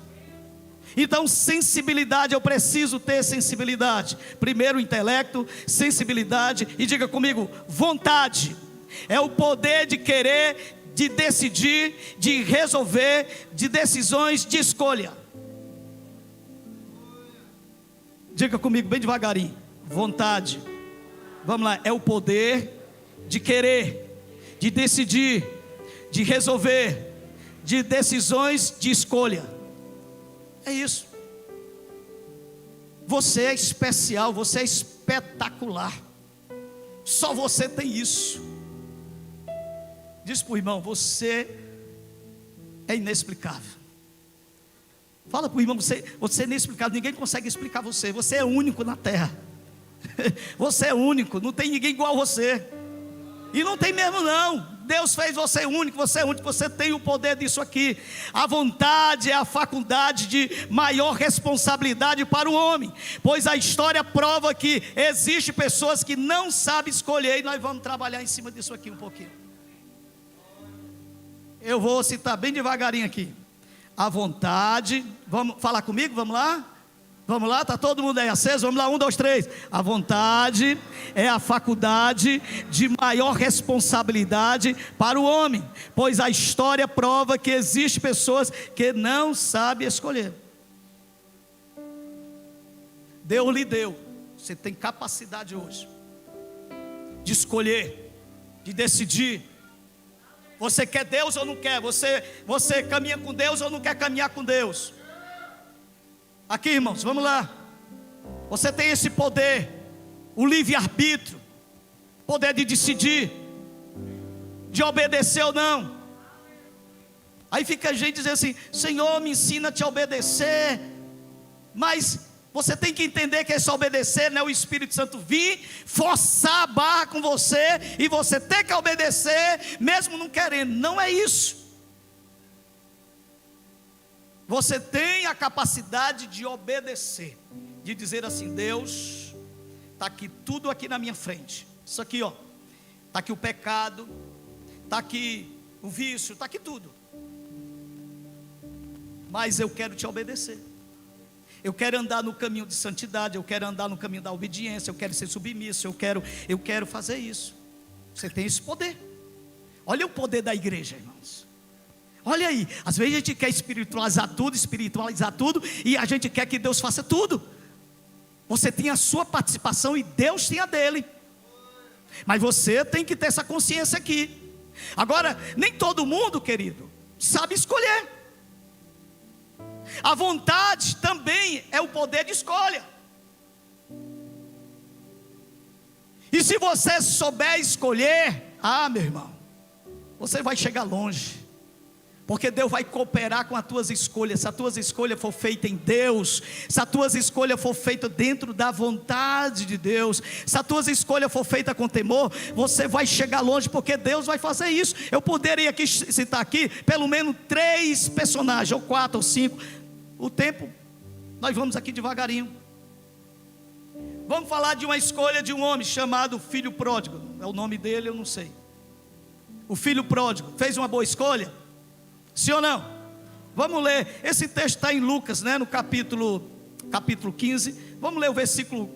Então sensibilidade, eu preciso ter sensibilidade. Primeiro intelecto, sensibilidade. E diga comigo, vontade. É o poder de querer, de decidir, de resolver, de decisões, de escolha. Diga comigo bem devagarinho, vontade. Vamos lá, é o poder de querer, de decidir, de resolver, de decisões, de escolha. É isso. Você é especial, você é espetacular. Só você tem isso. Diz para o irmão, você é inexplicável. Fala para o irmão, você é inexplicável. Ninguém consegue explicar você. Você é único na terra. Você é único, não tem ninguém igual a você. E não tem mesmo não. Deus fez você único, você tem o poder disso aqui. A vontade é a faculdade de maior responsabilidade para o homem, pois a história prova que existe pessoas que não sabem escolher, e nós vamos trabalhar em cima disso aqui um pouquinho. Eu vou citar bem devagarinho aqui. A vontade, vamos falar comigo, vamos lá? Vamos lá, está todo mundo aí aceso? Vamos lá, 1, 2, 3. A vontade é a faculdade de maior responsabilidade para o homem, pois a história prova que existem pessoas que não sabem escolher. Deus lhe deu, você tem capacidade hoje de escolher, de decidir. Você quer Deus ou não quer? Você caminha com Deus ou não quer caminhar com Deus? Aqui, irmãos, vamos lá. Você tem esse poder, o livre-arbítrio, poder de decidir, de obedecer ou não. Aí fica a gente dizendo assim: Senhor, me ensina a te obedecer. Mas você tem que entender que esse obedecer não é o Espírito Santo vir forçar a barra com você e você ter que obedecer mesmo não querendo. Não é isso. Você tem a capacidade de obedecer, de dizer assim: Deus, está aqui tudo aqui na minha frente. Isso aqui, ó, está aqui o pecado, está aqui o vício, está aqui tudo. Mas eu quero te obedecer. Eu quero andar no caminho de santidade, eu quero andar no caminho da obediência, eu quero ser submisso, eu quero fazer isso. Você tem esse poder. Olha o poder da igreja, irmãos. Olha aí, às vezes a gente quer espiritualizar tudo, e a gente quer que Deus faça tudo. Você tem a sua participação e Deus tem a dele. Mas você tem que ter essa consciência aqui. Agora, nem todo mundo, querido, sabe escolher. A vontade também é o poder de escolha. E se você souber escolher, meu irmão, você vai chegar longe. Porque Deus vai cooperar com as tuas escolhas. Se a tua escolha for feita em Deus, se a tua escolha for feita dentro da vontade de Deus, se a tua escolha for feita com temor, você vai chegar longe, porque Deus vai fazer isso. Eu poderia aqui citar aqui pelo menos 3 personagens, ou 4 ou 5. O tempo, nós vamos aqui devagarinho. Vamos falar de uma escolha de um homem chamado filho pródigo. É o nome dele, eu não sei. O filho pródigo fez uma boa escolha? Sim ou não? Vamos ler, esse texto está em Lucas, né, no capítulo 15. Vamos ler o versículo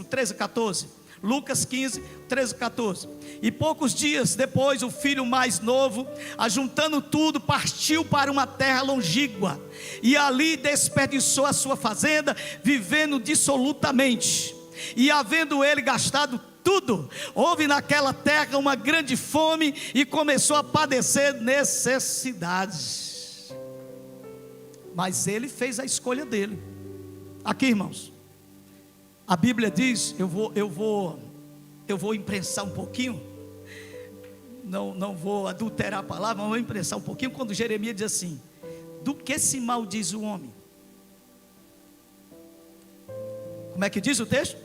13 e 14. Lucas 15, 13 e 14. E poucos dias depois, o filho mais novo, ajuntando tudo, partiu para uma terra longínqua, e ali desperdiçou a sua fazenda, vivendo dissolutamente. E havendo ele gastado tudo, houve naquela terra uma grande fome, e começou a padecer necessidades. Mas ele fez a escolha dele. Aqui, irmãos, a Bíblia diz, eu vou imprensar um pouquinho, não vou adulterar a palavra, mas vou imprensar um pouquinho, quando Jeremias diz assim: do que se maldiz o homem? Como é que diz o texto?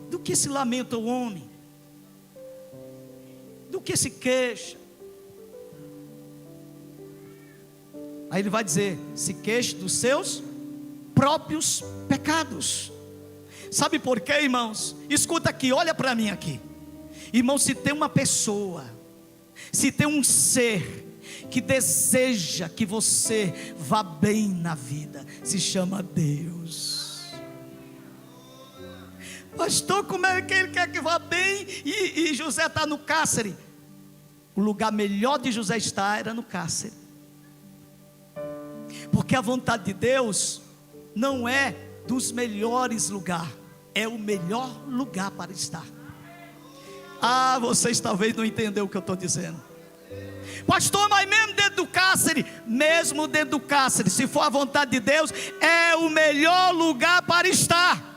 Do que se lamenta o homem? Do que se queixa? Aí ele vai dizer: se queixa dos seus próprios pecados. Sabe por quê, irmãos? Escuta aqui, olha para mim aqui. Irmãos, se tem uma pessoa, se tem um ser que deseja que você vá bem na vida, se chama Deus. Pastor, como é que ele quer que vá bem? E José está no cárcere. O lugar melhor de José estar era no cárcere. Porque a vontade de Deus não é dos melhores lugares, é o melhor lugar para estar. Vocês talvez não entenderam o que eu estou dizendo. Pastor, mas mesmo dentro do cárcere, se for a vontade de Deus, é o melhor lugar para estar.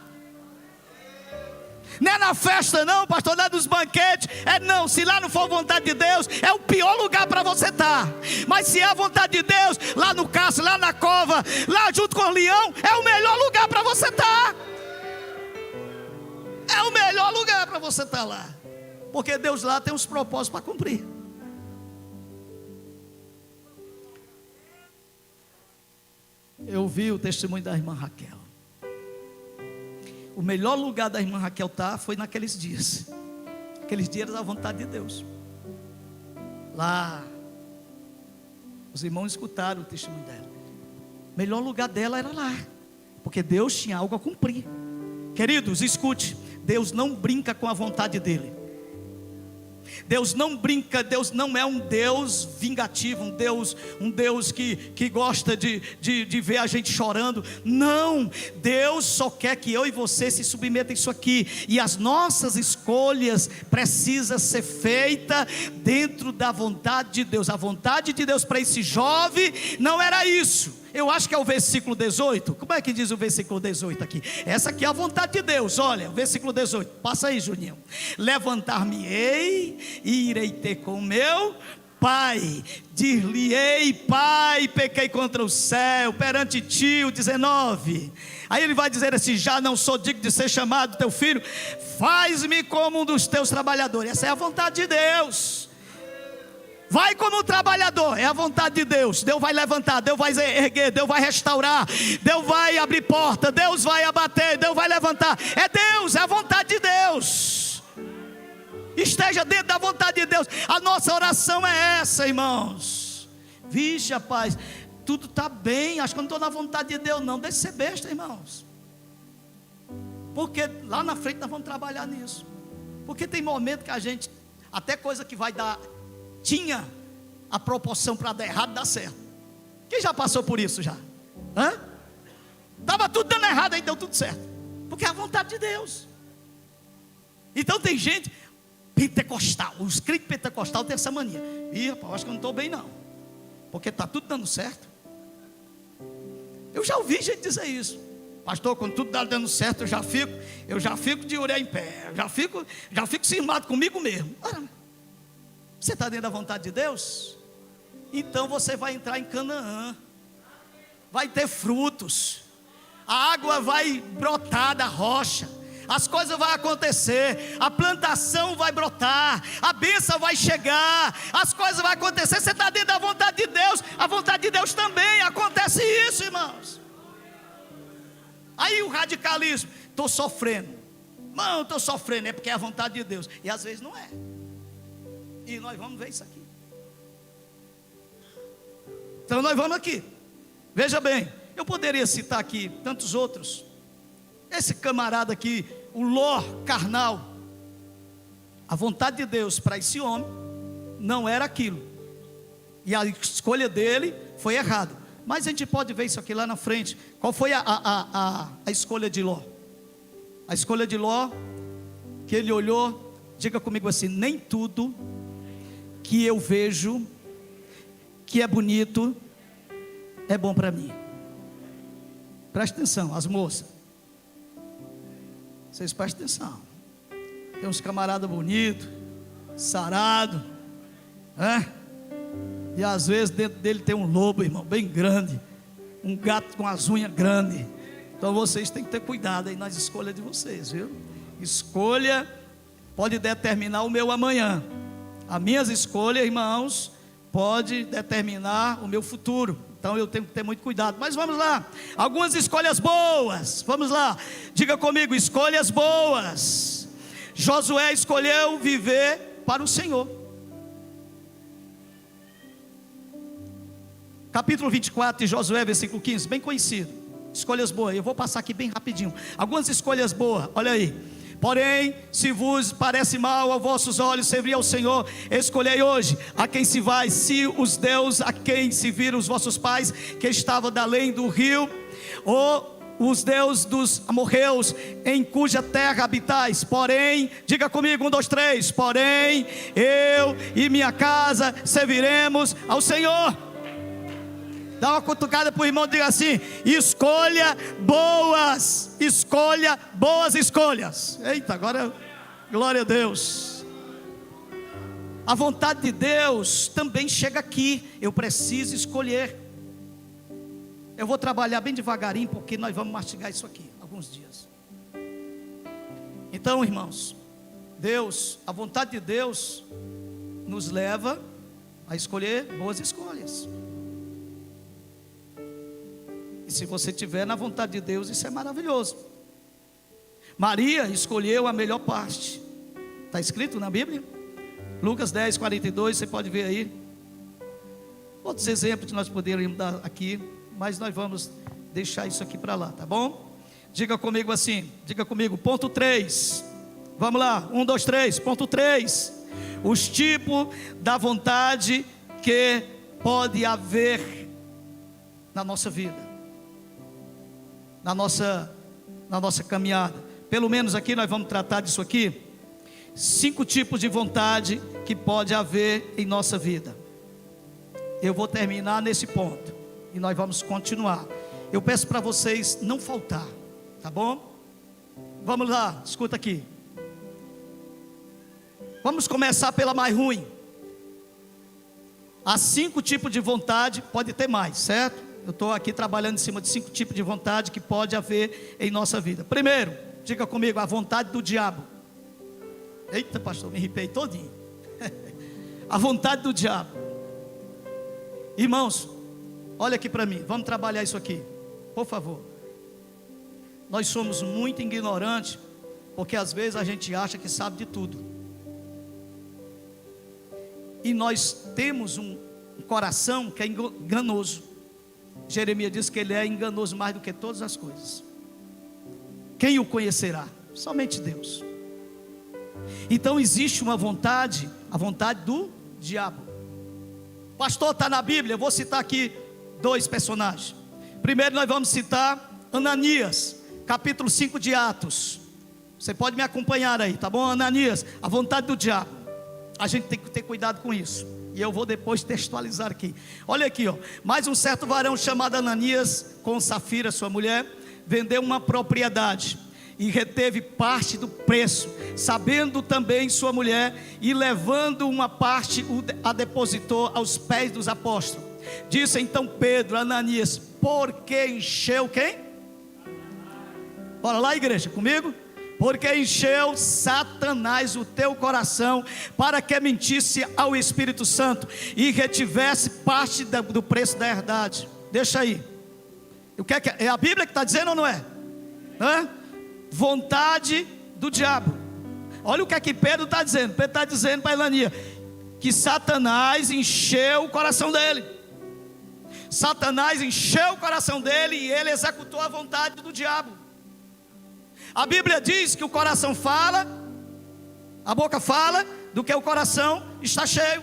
Não é na festa não, pastor, não é dos banquetes, não, se lá não for vontade de Deus, é o pior lugar para você estar. Mas se é a vontade de Deus, lá no cárcere, lá na cova, lá junto com o leão, é o melhor lugar para você estar. É o melhor lugar para você estar lá, porque Deus lá tem uns propósitos para cumprir. Eu vi o testemunho da irmã Raquel. O melhor lugar da irmã Raquel foi naqueles dias. Aqueles dias era a vontade de Deus. lá. Os irmãos escutaram o testemunho dela. O melhor lugar dela era lá, porque Deus tinha algo a cumprir. Queridos, escute, Deus não brinca com a vontade dele. Deus não brinca, Deus não é um Deus vingativo, um Deus que gosta de ver a gente chorando. Não, Deus só quer que eu e você se submetam a isso aqui. E as nossas escolhas precisam ser feitas dentro da vontade de Deus. A vontade de Deus para esse jovem não era isso. Eu acho que é o versículo 18. Como é que diz o versículo 18 aqui? Essa aqui é a vontade de Deus. Olha, versículo 18. Passa aí, Juninho. Levantar-me-ei e irei ter com o meu pai. Dir-lhe-ei: Pai, pequei contra o céu perante ti. O 19. Aí ele vai dizer assim: já não sou digno de ser chamado teu filho, faz-me como um dos teus trabalhadores. Essa é a vontade de Deus. Vai como um trabalhador, é a vontade de Deus. Deus vai levantar, Deus vai erguer, Deus vai restaurar, Deus vai abrir porta, Deus vai abater, Deus vai levantar. É Deus, é a vontade de Deus. Esteja dentro da vontade de Deus. A nossa oração é essa, irmãos. Vixe, rapaz, tudo está bem, acho que eu não estou na vontade de Deus não. Deixa de ser besta, irmãos. Porque lá na frente nós vamos trabalhar nisso. Porque tem momento que a gente, até coisa que vai dar, tinha a proporção para dar errado, dar certo. Quem já passou por isso já? Estava tudo dando errado, aí deu tudo certo. Porque é a vontade de Deus. Então tem gente pentecostal, os crentes pentecostais têm essa mania. Ih, rapaz, acho que eu não estou bem não, porque está tudo dando certo. Eu já ouvi gente dizer isso. Pastor, quando tudo está dando certo, eu já fico de orelha em pé, eu já fico cismado comigo mesmo. Você está dentro da vontade de Deus? Então você vai entrar em Canaã, vai ter frutos, a água vai brotar da rocha, as coisas vão acontecer, a plantação vai brotar, a bênção vai chegar, as coisas vão acontecer. Você está dentro da vontade de Deus, a vontade de Deus também acontece isso, irmãos. Aí o radicalismo: estou sofrendo, não, estou sofrendo, é porque é a vontade de Deus, e às vezes não é. E nós vamos ver isso aqui. Então nós vamos aqui. Veja bem, eu poderia citar aqui tantos outros. Esse camarada aqui, o Ló carnal, a vontade de Deus para esse homem não era aquilo, e a escolha dele foi errada. Mas a gente pode ver isso aqui lá na frente. Qual foi a escolha de Ló? A escolha de Ló, que ele olhou, diga comigo assim: nem tudo que eu vejo que é bonito é bom para mim. Preste atenção, as moças, vocês prestem atenção. Tem uns camaradas bonitos, sarado, e às vezes dentro dele tem um lobo, irmão, bem grande, um gato com as unhas grandes. Então vocês têm que ter cuidado aí nas escolhas de vocês, viu? Escolha pode determinar o meu amanhã. As minhas escolhas, irmãos, pode determinar o meu futuro. Então eu tenho que ter muito cuidado. Mas vamos lá, algumas escolhas boas. Vamos lá, diga comigo: escolhas boas. Josué escolheu viver para o Senhor. Capítulo 24 de Josué, versículo 15, bem conhecido. Escolhas boas, eu vou passar aqui bem rapidinho. Algumas escolhas boas, olha aí. Porém, se vos parece mal aos vossos olhos servir ao Senhor, escolhei hoje a quem se vai, se os deuses a quem se viram os vossos pais, que estavam da além do rio, ou os deuses dos amorreus, em cuja terra habitais. Porém, diga comigo, 1, 2, 3, porém, eu e minha casa serviremos ao Senhor. Dá uma cutucada para o irmão e diga assim: escolha boas escolhas. Eita, agora, glória a Deus. A vontade de Deus também chega aqui. Eu preciso escolher. Eu vou trabalhar bem devagarinho, porque nós vamos mastigar isso aqui alguns dias. Então, irmãos, Deus, a vontade de Deus nos leva a escolher boas escolhas. E se você estiver na vontade de Deus, isso é maravilhoso. Maria escolheu a melhor parte. Está escrito na Bíblia? Lucas 10, 42, você pode ver aí. Outros exemplos que nós poderíamos dar aqui, mas nós vamos deixar isso aqui para lá, tá bom? Diga comigo assim, diga comigo, ponto 3. Vamos lá, 1, 2, 3, ponto 3. Os tipos da vontade que pode haver na nossa vida, na nossa caminhada. Pelo menos aqui nós vamos tratar disso aqui. 5 tipos de vontade que pode haver em nossa vida. Eu vou terminar nesse ponto e nós vamos continuar. Eu peço para vocês não faltar, tá bom? Vamos lá, escuta aqui. Vamos começar pela mais ruim. Há 5 tipos de vontade, pode ter mais, certo? Eu estou aqui trabalhando em cima de 5 tipos de vontade que pode haver em nossa vida. Primeiro, diga comigo, a vontade do diabo. Eita, pastor, me arrepiei todinho. A vontade do diabo. Irmãos, olha aqui para mim, vamos trabalhar isso aqui, por favor. Nós somos muito ignorantes, porque às vezes a gente acha que sabe de tudo. E nós temos um coração que é enganoso. Jeremias diz que ele é enganoso mais do que todas as coisas. Quem o conhecerá? Somente Deus. Então existe uma vontade, a vontade do diabo. Pastor, está na Bíblia, eu vou citar aqui 2 personagens. Primeiro nós vamos citar Ananias, capítulo 5 de Atos. Você pode me acompanhar aí, tá bom? Ananias, a vontade do diabo. A gente tem que ter cuidado com isso. E eu vou depois textualizar aqui. Olha aqui, ó. Mais um certo varão chamado Ananias, com Safira, sua mulher, vendeu uma propriedade e reteve parte do preço, sabendo também sua mulher, e levando uma parte a depositou aos pés dos apóstolos. Disse então Pedro a Ananias: por que encheu quem? Bora lá, igreja, comigo? Porque encheu Satanás o teu coração, para que mentisse ao Espírito Santo e retivesse parte do preço da herdade. Deixa aí. O que é a Bíblia que está dizendo ou não é? Hã? Vontade do diabo. Olha o que é que Pedro está dizendo. Pedro está dizendo para Ananias que Satanás encheu o coração dele. Satanás encheu o coração dele e ele executou a vontade do diabo. A Bíblia diz que o coração fala, a boca fala do que o coração está cheio.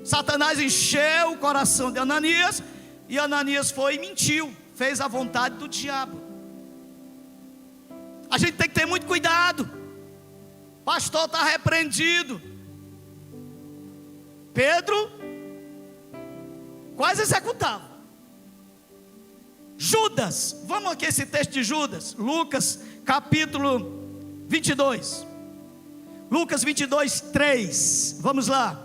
Satanás encheu o coração de Ananias, e Ananias foi e mentiu, fez a vontade do diabo. A gente tem que ter muito cuidado. Pastor, está repreendido. Pedro quase executava. Judas, vamos aqui esse texto de Judas, Lucas capítulo 22. Lucas 22, 3. Vamos lá.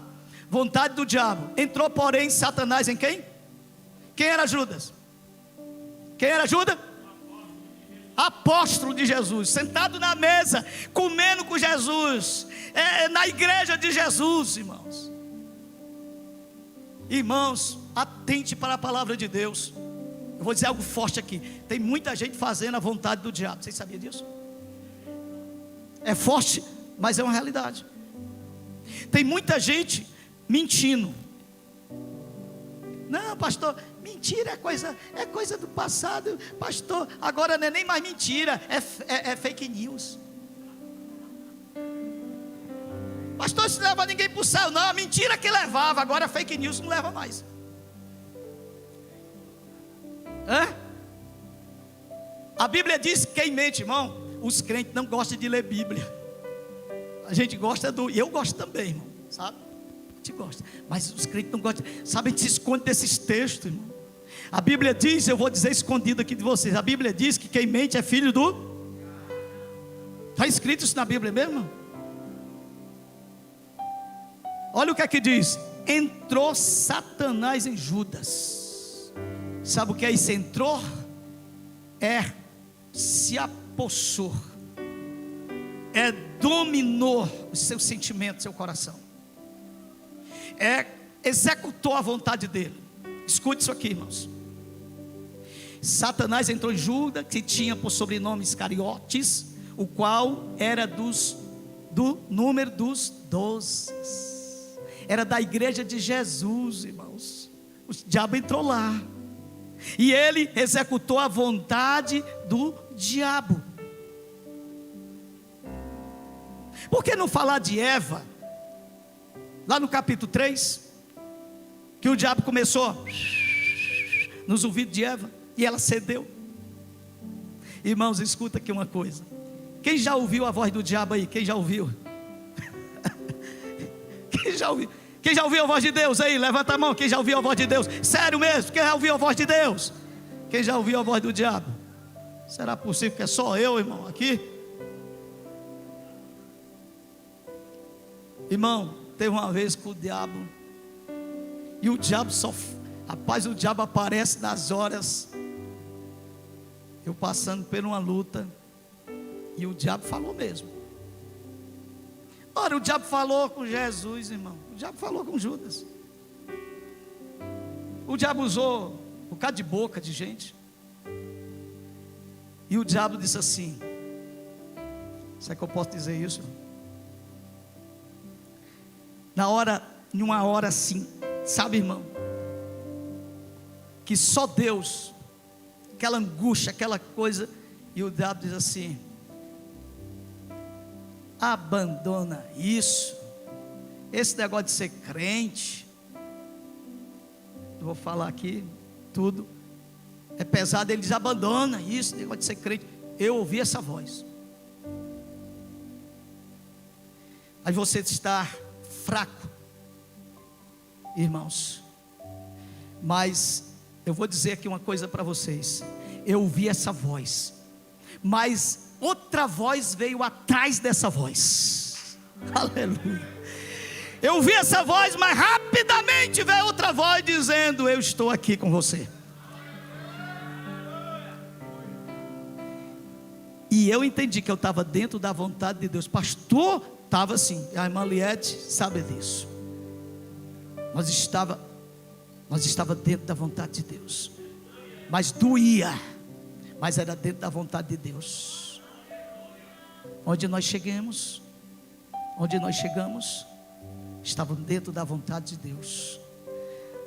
Vontade do diabo. Entrou, porém, Satanás em quem? Quem era Judas? Quem era Judas? Apóstolo de Jesus, sentado na mesa, comendo com Jesus, na igreja de Jesus, irmãos. Irmãos, atente para a palavra de Deus. Eu vou dizer algo forte aqui. Tem muita gente fazendo a vontade do diabo. Vocês sabiam disso? É forte, mas é uma realidade. Tem muita gente mentindo. Não, pastor, mentira é coisa do passado. Pastor, agora não é nem mais mentira, é fake news. Pastor, isso não leva ninguém para o céu. Não, a mentira que levava, agora fake news não leva mais. A Bíblia diz que quem mente, irmão, os crentes não gostam de ler Bíblia. A gente gosta e eu gosto também, irmão, sabe? A gente gosta, mas os crentes não gostam, sabe? A gente se esconde desses textos, irmão. A Bíblia diz, eu vou dizer escondido aqui de vocês, a Bíblia diz que quem mente é filho do... Está escrito isso na Bíblia mesmo? Olha o que é que diz: entrou Satanás em Judas. Sabe o que é isso? Entrou? Se apossou, dominou o seu sentimento, seu coração, executou a vontade dele. Escute isso aqui, irmãos. Satanás entrou em Judas, que tinha por sobrenome Iscariotes, o qual era do número dos 12. era da igreja de Jesus, irmãos. O diabo entrou lá e ele executou a vontade do diabo. Por que não falar de Eva? Lá no capítulo 3, que o diabo começou nos ouvidos de Eva e ela cedeu. Irmãos, escuta aqui uma coisa. Quem já ouviu a voz do diabo aí? Quem já ouviu? Quem já ouviu? Quem já ouviu a voz de Deus aí? Levanta a mão. Quem já ouviu a voz de Deus? Sério mesmo? Quem já ouviu a voz de Deus? Quem já ouviu a voz do diabo? Será possível que é só eu, irmão, aqui? Irmão, teve uma vez com o diabo, e o diabo só, rapaz, o diabo aparece nas horas, eu passando por uma luta, e o diabo falou mesmo. Ora, o diabo falou com Jesus, irmão. O diabo falou com Judas. O diabo usou um bocado de boca de gente. E o diabo disse assim: será que eu posso dizer isso? Em uma hora assim, sabe, irmão, que só Deus, aquela angústia, aquela coisa, e o diabo diz assim: abandona isso, esse negócio de ser crente, eu vou falar aqui tudo, é pesado. Ele diz: abandona isso, negócio de ser crente. Eu ouvi essa voz. Aí você está fraco, irmãos, mas eu vou dizer aqui uma coisa para vocês. Eu ouvi essa voz, mas outra voz veio atrás dessa voz. Aleluia. Eu ouvi essa voz, mas rapidamente veio outra voz dizendo: eu estou aqui com você. E eu entendi que eu estava dentro da vontade de Deus. Pastor, estava assim. A irmã Liette sabe disso. Nós estava dentro da vontade de Deus. Mas doía, mas era dentro da vontade de Deus. Onde nós chegamos, estávamos dentro da vontade de Deus.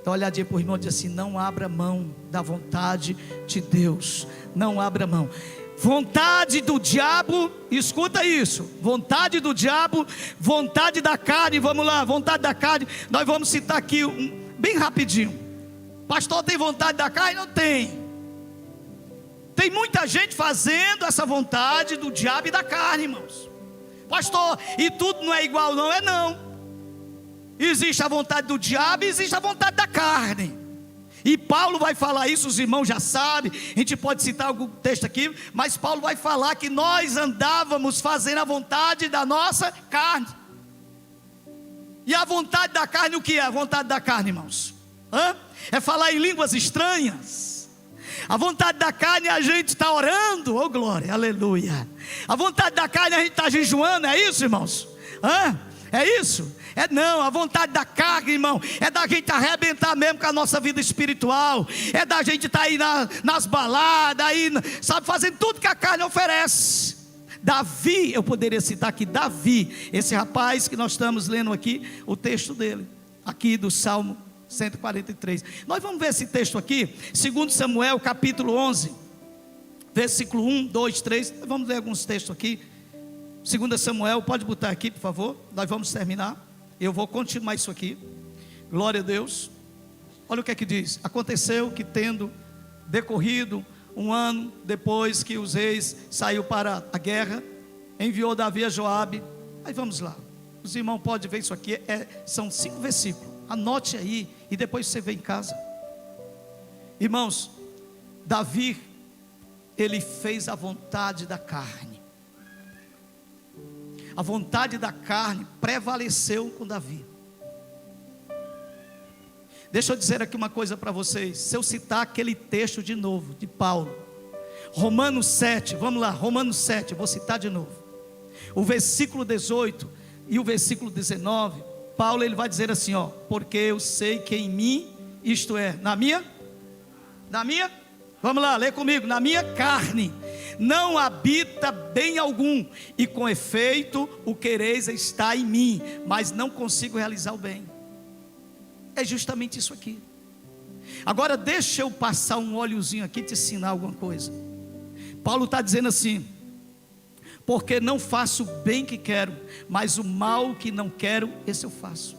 Então olhadinha para o irmão e diz assim: não abra mão da vontade de Deus. Não abra mão. Vontade do diabo, escuta isso, vontade do diabo, vontade da carne. Vamos lá, vontade da carne. Nós vamos citar aqui bem rapidinho. Pastor, tem vontade da carne? Não tem. Tem muita gente fazendo essa vontade do diabo e da carne, irmãos. Pastor, e tudo não é igual? Não é não. Existe a vontade do diabo e existe a vontade da carne. E Paulo vai falar isso, os irmãos já sabem. A gente pode citar algum texto aqui, mas Paulo vai falar que nós andávamos fazendo a vontade da nossa carne. E a vontade da carne, o que é a vontade da carne, irmãos? É falar em línguas estranhas. A vontade da carne, a gente está orando, oh glória, aleluia. A vontade da carne, a gente está jejuando, é isso, irmãos? É isso? É não, a vontade da carne, irmão, é da gente arrebentar mesmo com a nossa vida espiritual. É da gente estar aí nas baladas, aí, sabe, fazendo tudo que a carne oferece. Davi, eu poderia citar aqui Davi, esse rapaz que nós estamos lendo aqui, o texto dele, aqui do Salmo 143. Nós vamos ver esse texto aqui, 2 Samuel capítulo 11, versículo 1, 2, 3, vamos ler alguns textos aqui. 2 Samuel, pode botar aqui por favor, nós vamos terminar. Eu vou continuar isso aqui. Glória a Deus. Olha o que é que diz: aconteceu que, tendo decorrido um ano depois que os reis saiu para a guerra, enviou Davi a Joabe. Aí vamos lá, os irmãos podem ver isso aqui, são 5 versículos. Anote aí e depois você vê em casa. Irmãos, Davi, ele fez a vontade da carne. A vontade da carne prevaleceu com Davi. Deixa eu dizer aqui uma coisa para vocês. Se eu citar aquele texto de novo, de Paulo, Romanos 7, vamos lá, Romanos 7, eu vou citar de novo. O versículo 18 e o versículo 19, Paulo ele vai dizer assim, ó: porque eu sei que em mim, isto é, na minha, vamos lá, lê comigo, na minha carne, não habita bem algum, e com efeito o quereis está em mim, mas não consigo realizar o bem. É justamente isso aqui. Agora deixa eu passar um óleozinho aqui e te ensinar alguma coisa. Paulo está dizendo assim: porque não faço o bem que quero, mas o mal que não quero, esse eu faço.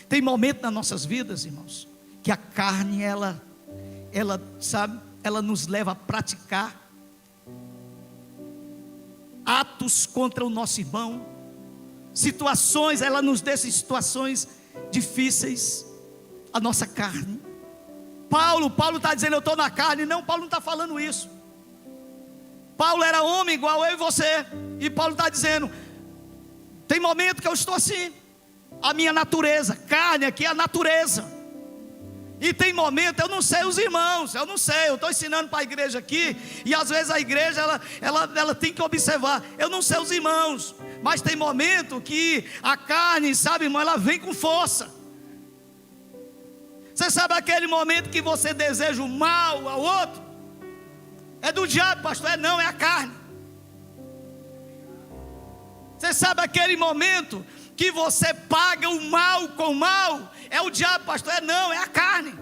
Tem momento nas nossas vidas, irmãos, que a carne, ela sabe, ela nos leva a praticar atos contra o nosso irmão, situações, ela nos deixa em situações difíceis, a nossa carne. Paulo está dizendo: eu estou na carne. Não, Paulo não está falando isso. Paulo era homem igual eu e você, e Paulo está dizendo: tem momento que eu estou assim, a minha natureza, carne aqui é a natureza, e tem momento, eu não sei os irmãos, eu não sei, eu estou ensinando para a igreja aqui, e às vezes a igreja, ela tem que observar, eu não sei os irmãos, mas tem momento que a carne, sabe, irmão, ela vem com força. Você sabe aquele momento que você deseja o mal ao outro? É do diabo, pastor? Não, é a carne. Você sabe aquele momento que você paga o mal com o mal? É o diabo, pastor? Não, é a carne.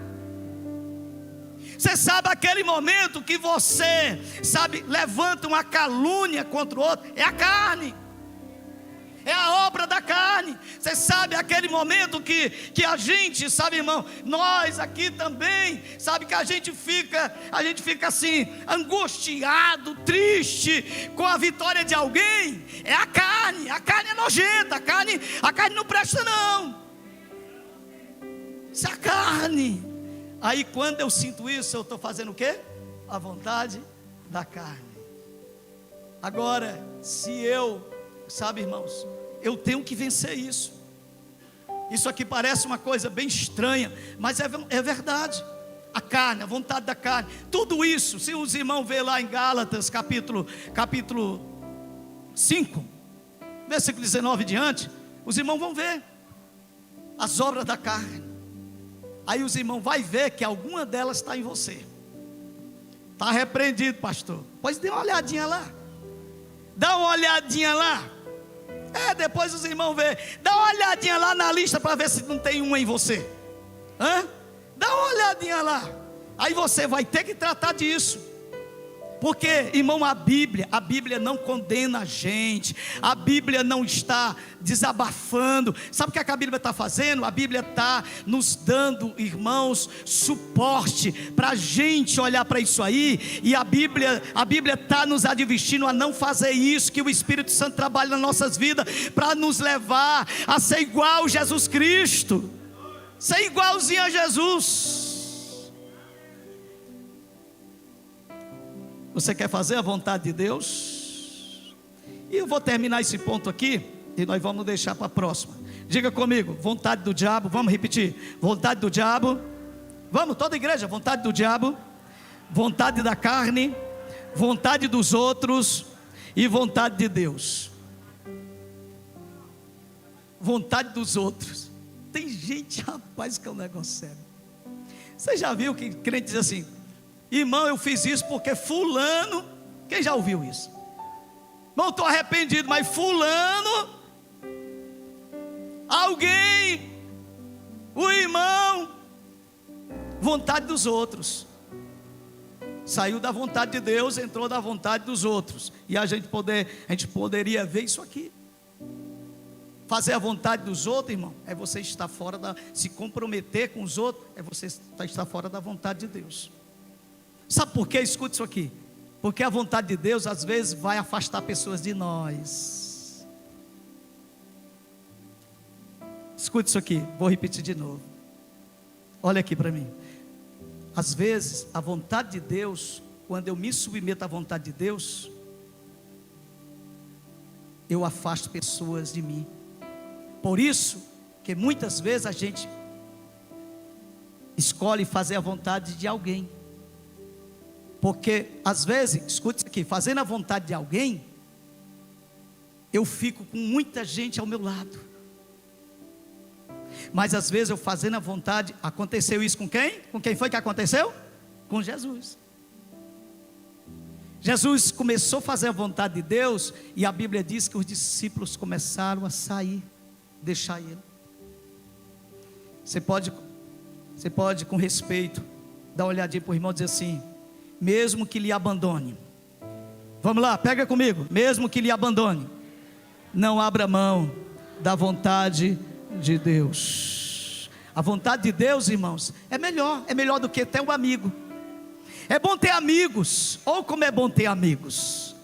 Você sabe aquele momento que você, sabe, levanta uma calúnia contra o outro? É a carne. É a obra da carne. Você sabe aquele momento que a gente, sabe, irmão, nós aqui também, sabe, que a gente fica assim, angustiado, triste com a vitória de alguém? É a carne é nojenta, a carne não presta não. Isso é a carne. Aí quando eu sinto isso, eu estou fazendo o quê? A vontade da carne. Agora, se eu, sabe, irmãos, eu tenho que vencer isso. Isso aqui parece uma coisa bem estranha, mas é verdade. A carne, a vontade da carne, tudo isso, se os irmãos verem lá em Gálatas capítulo 5, versículo 19 diante, os irmãos vão ver as obras da carne. Aí os irmãos vão ver que alguma delas está em você. Está repreendido, pastor. Pois dê uma olhadinha lá. Dá uma olhadinha lá. Depois os irmãos vê. Dá uma olhadinha lá na lista para ver se não tem uma em você. Dá uma olhadinha lá. Aí você vai ter que tratar disso. Porque, irmão, a Bíblia não condena a gente. A Bíblia não está desabafando. Sabe o que a Bíblia está fazendo? A Bíblia está nos dando, irmãos, suporte para a gente olhar para isso aí. E a Bíblia está nos advertindo a não fazer isso, que o Espírito Santo trabalha nas nossas vidas para nos levar a ser igual a Jesus Cristo, ser igualzinho a Jesus. Você quer fazer a vontade de Deus? E eu vou terminar esse ponto aqui, e nós vamos deixar para a próxima. Diga comigo: vontade do diabo. Vamos repetir: vontade do diabo. Vamos, toda a igreja: vontade do diabo, vontade da carne, vontade dos outros e vontade de Deus. Vontade dos outros. Tem gente, rapaz, que é um negócio sério. Você já viu que crente diz assim: irmão, eu fiz isso porque fulano. Quem já ouviu isso? Não estou arrependido, mas fulano, alguém, o irmão, vontade dos outros. Saiu da vontade de Deus, entrou da vontade dos outros. E a gente poderia ver isso aqui. Fazer a vontade dos outros, irmão, é você estar fora se comprometer com os outros, é você estar fora da vontade de Deus. Sabe por quê? Escute isso aqui. Porque a vontade de Deus às vezes vai afastar pessoas de nós. Escute isso aqui, vou repetir de novo. Olha aqui para mim. Às vezes a vontade de Deus, quando eu me submeto à vontade de Deus, eu afasto pessoas de mim. Por isso que muitas vezes a gente escolhe fazer a vontade de alguém. Porque às vezes, escute isso aqui, fazendo a vontade de alguém, eu fico com muita gente ao meu lado. Mas às vezes eu fazendo a vontade, aconteceu isso com quem? Com quem foi que aconteceu? Com Jesus. Jesus começou a fazer a vontade de Deus, e a Bíblia diz que os discípulos começaram a sair, deixar ele. Você pode com respeito dar uma olhadinha para o irmão e dizer assim: mesmo que lhe abandone, vamos lá, pega comigo, mesmo que lhe abandone, não abra mão da vontade de Deus. A vontade de Deus, irmãos, é melhor do que ter um amigo. É bom ter amigos, ou como é bom ter amigos,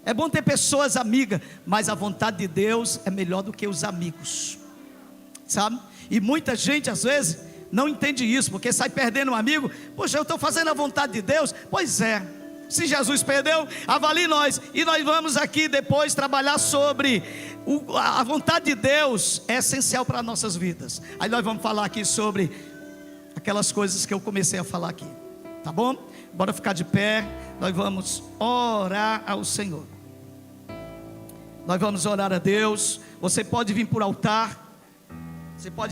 é bom ter pessoas amigas, mas a vontade de Deus é melhor do que os amigos, sabe? E muita gente às vezes não entende isso, porque sai perdendo um amigo. Poxa, eu estou fazendo a vontade de Deus. Pois é, se Jesus perdeu, avalie nós. E nós vamos aqui depois trabalhar sobre a vontade de Deus. É essencial para nossas vidas. Aí nós vamos falar aqui sobre aquelas coisas que eu comecei a falar aqui, tá bom? Bora ficar de pé. Nós vamos orar ao Senhor. Nós vamos orar a Deus. Você pode vir por altar. Você pode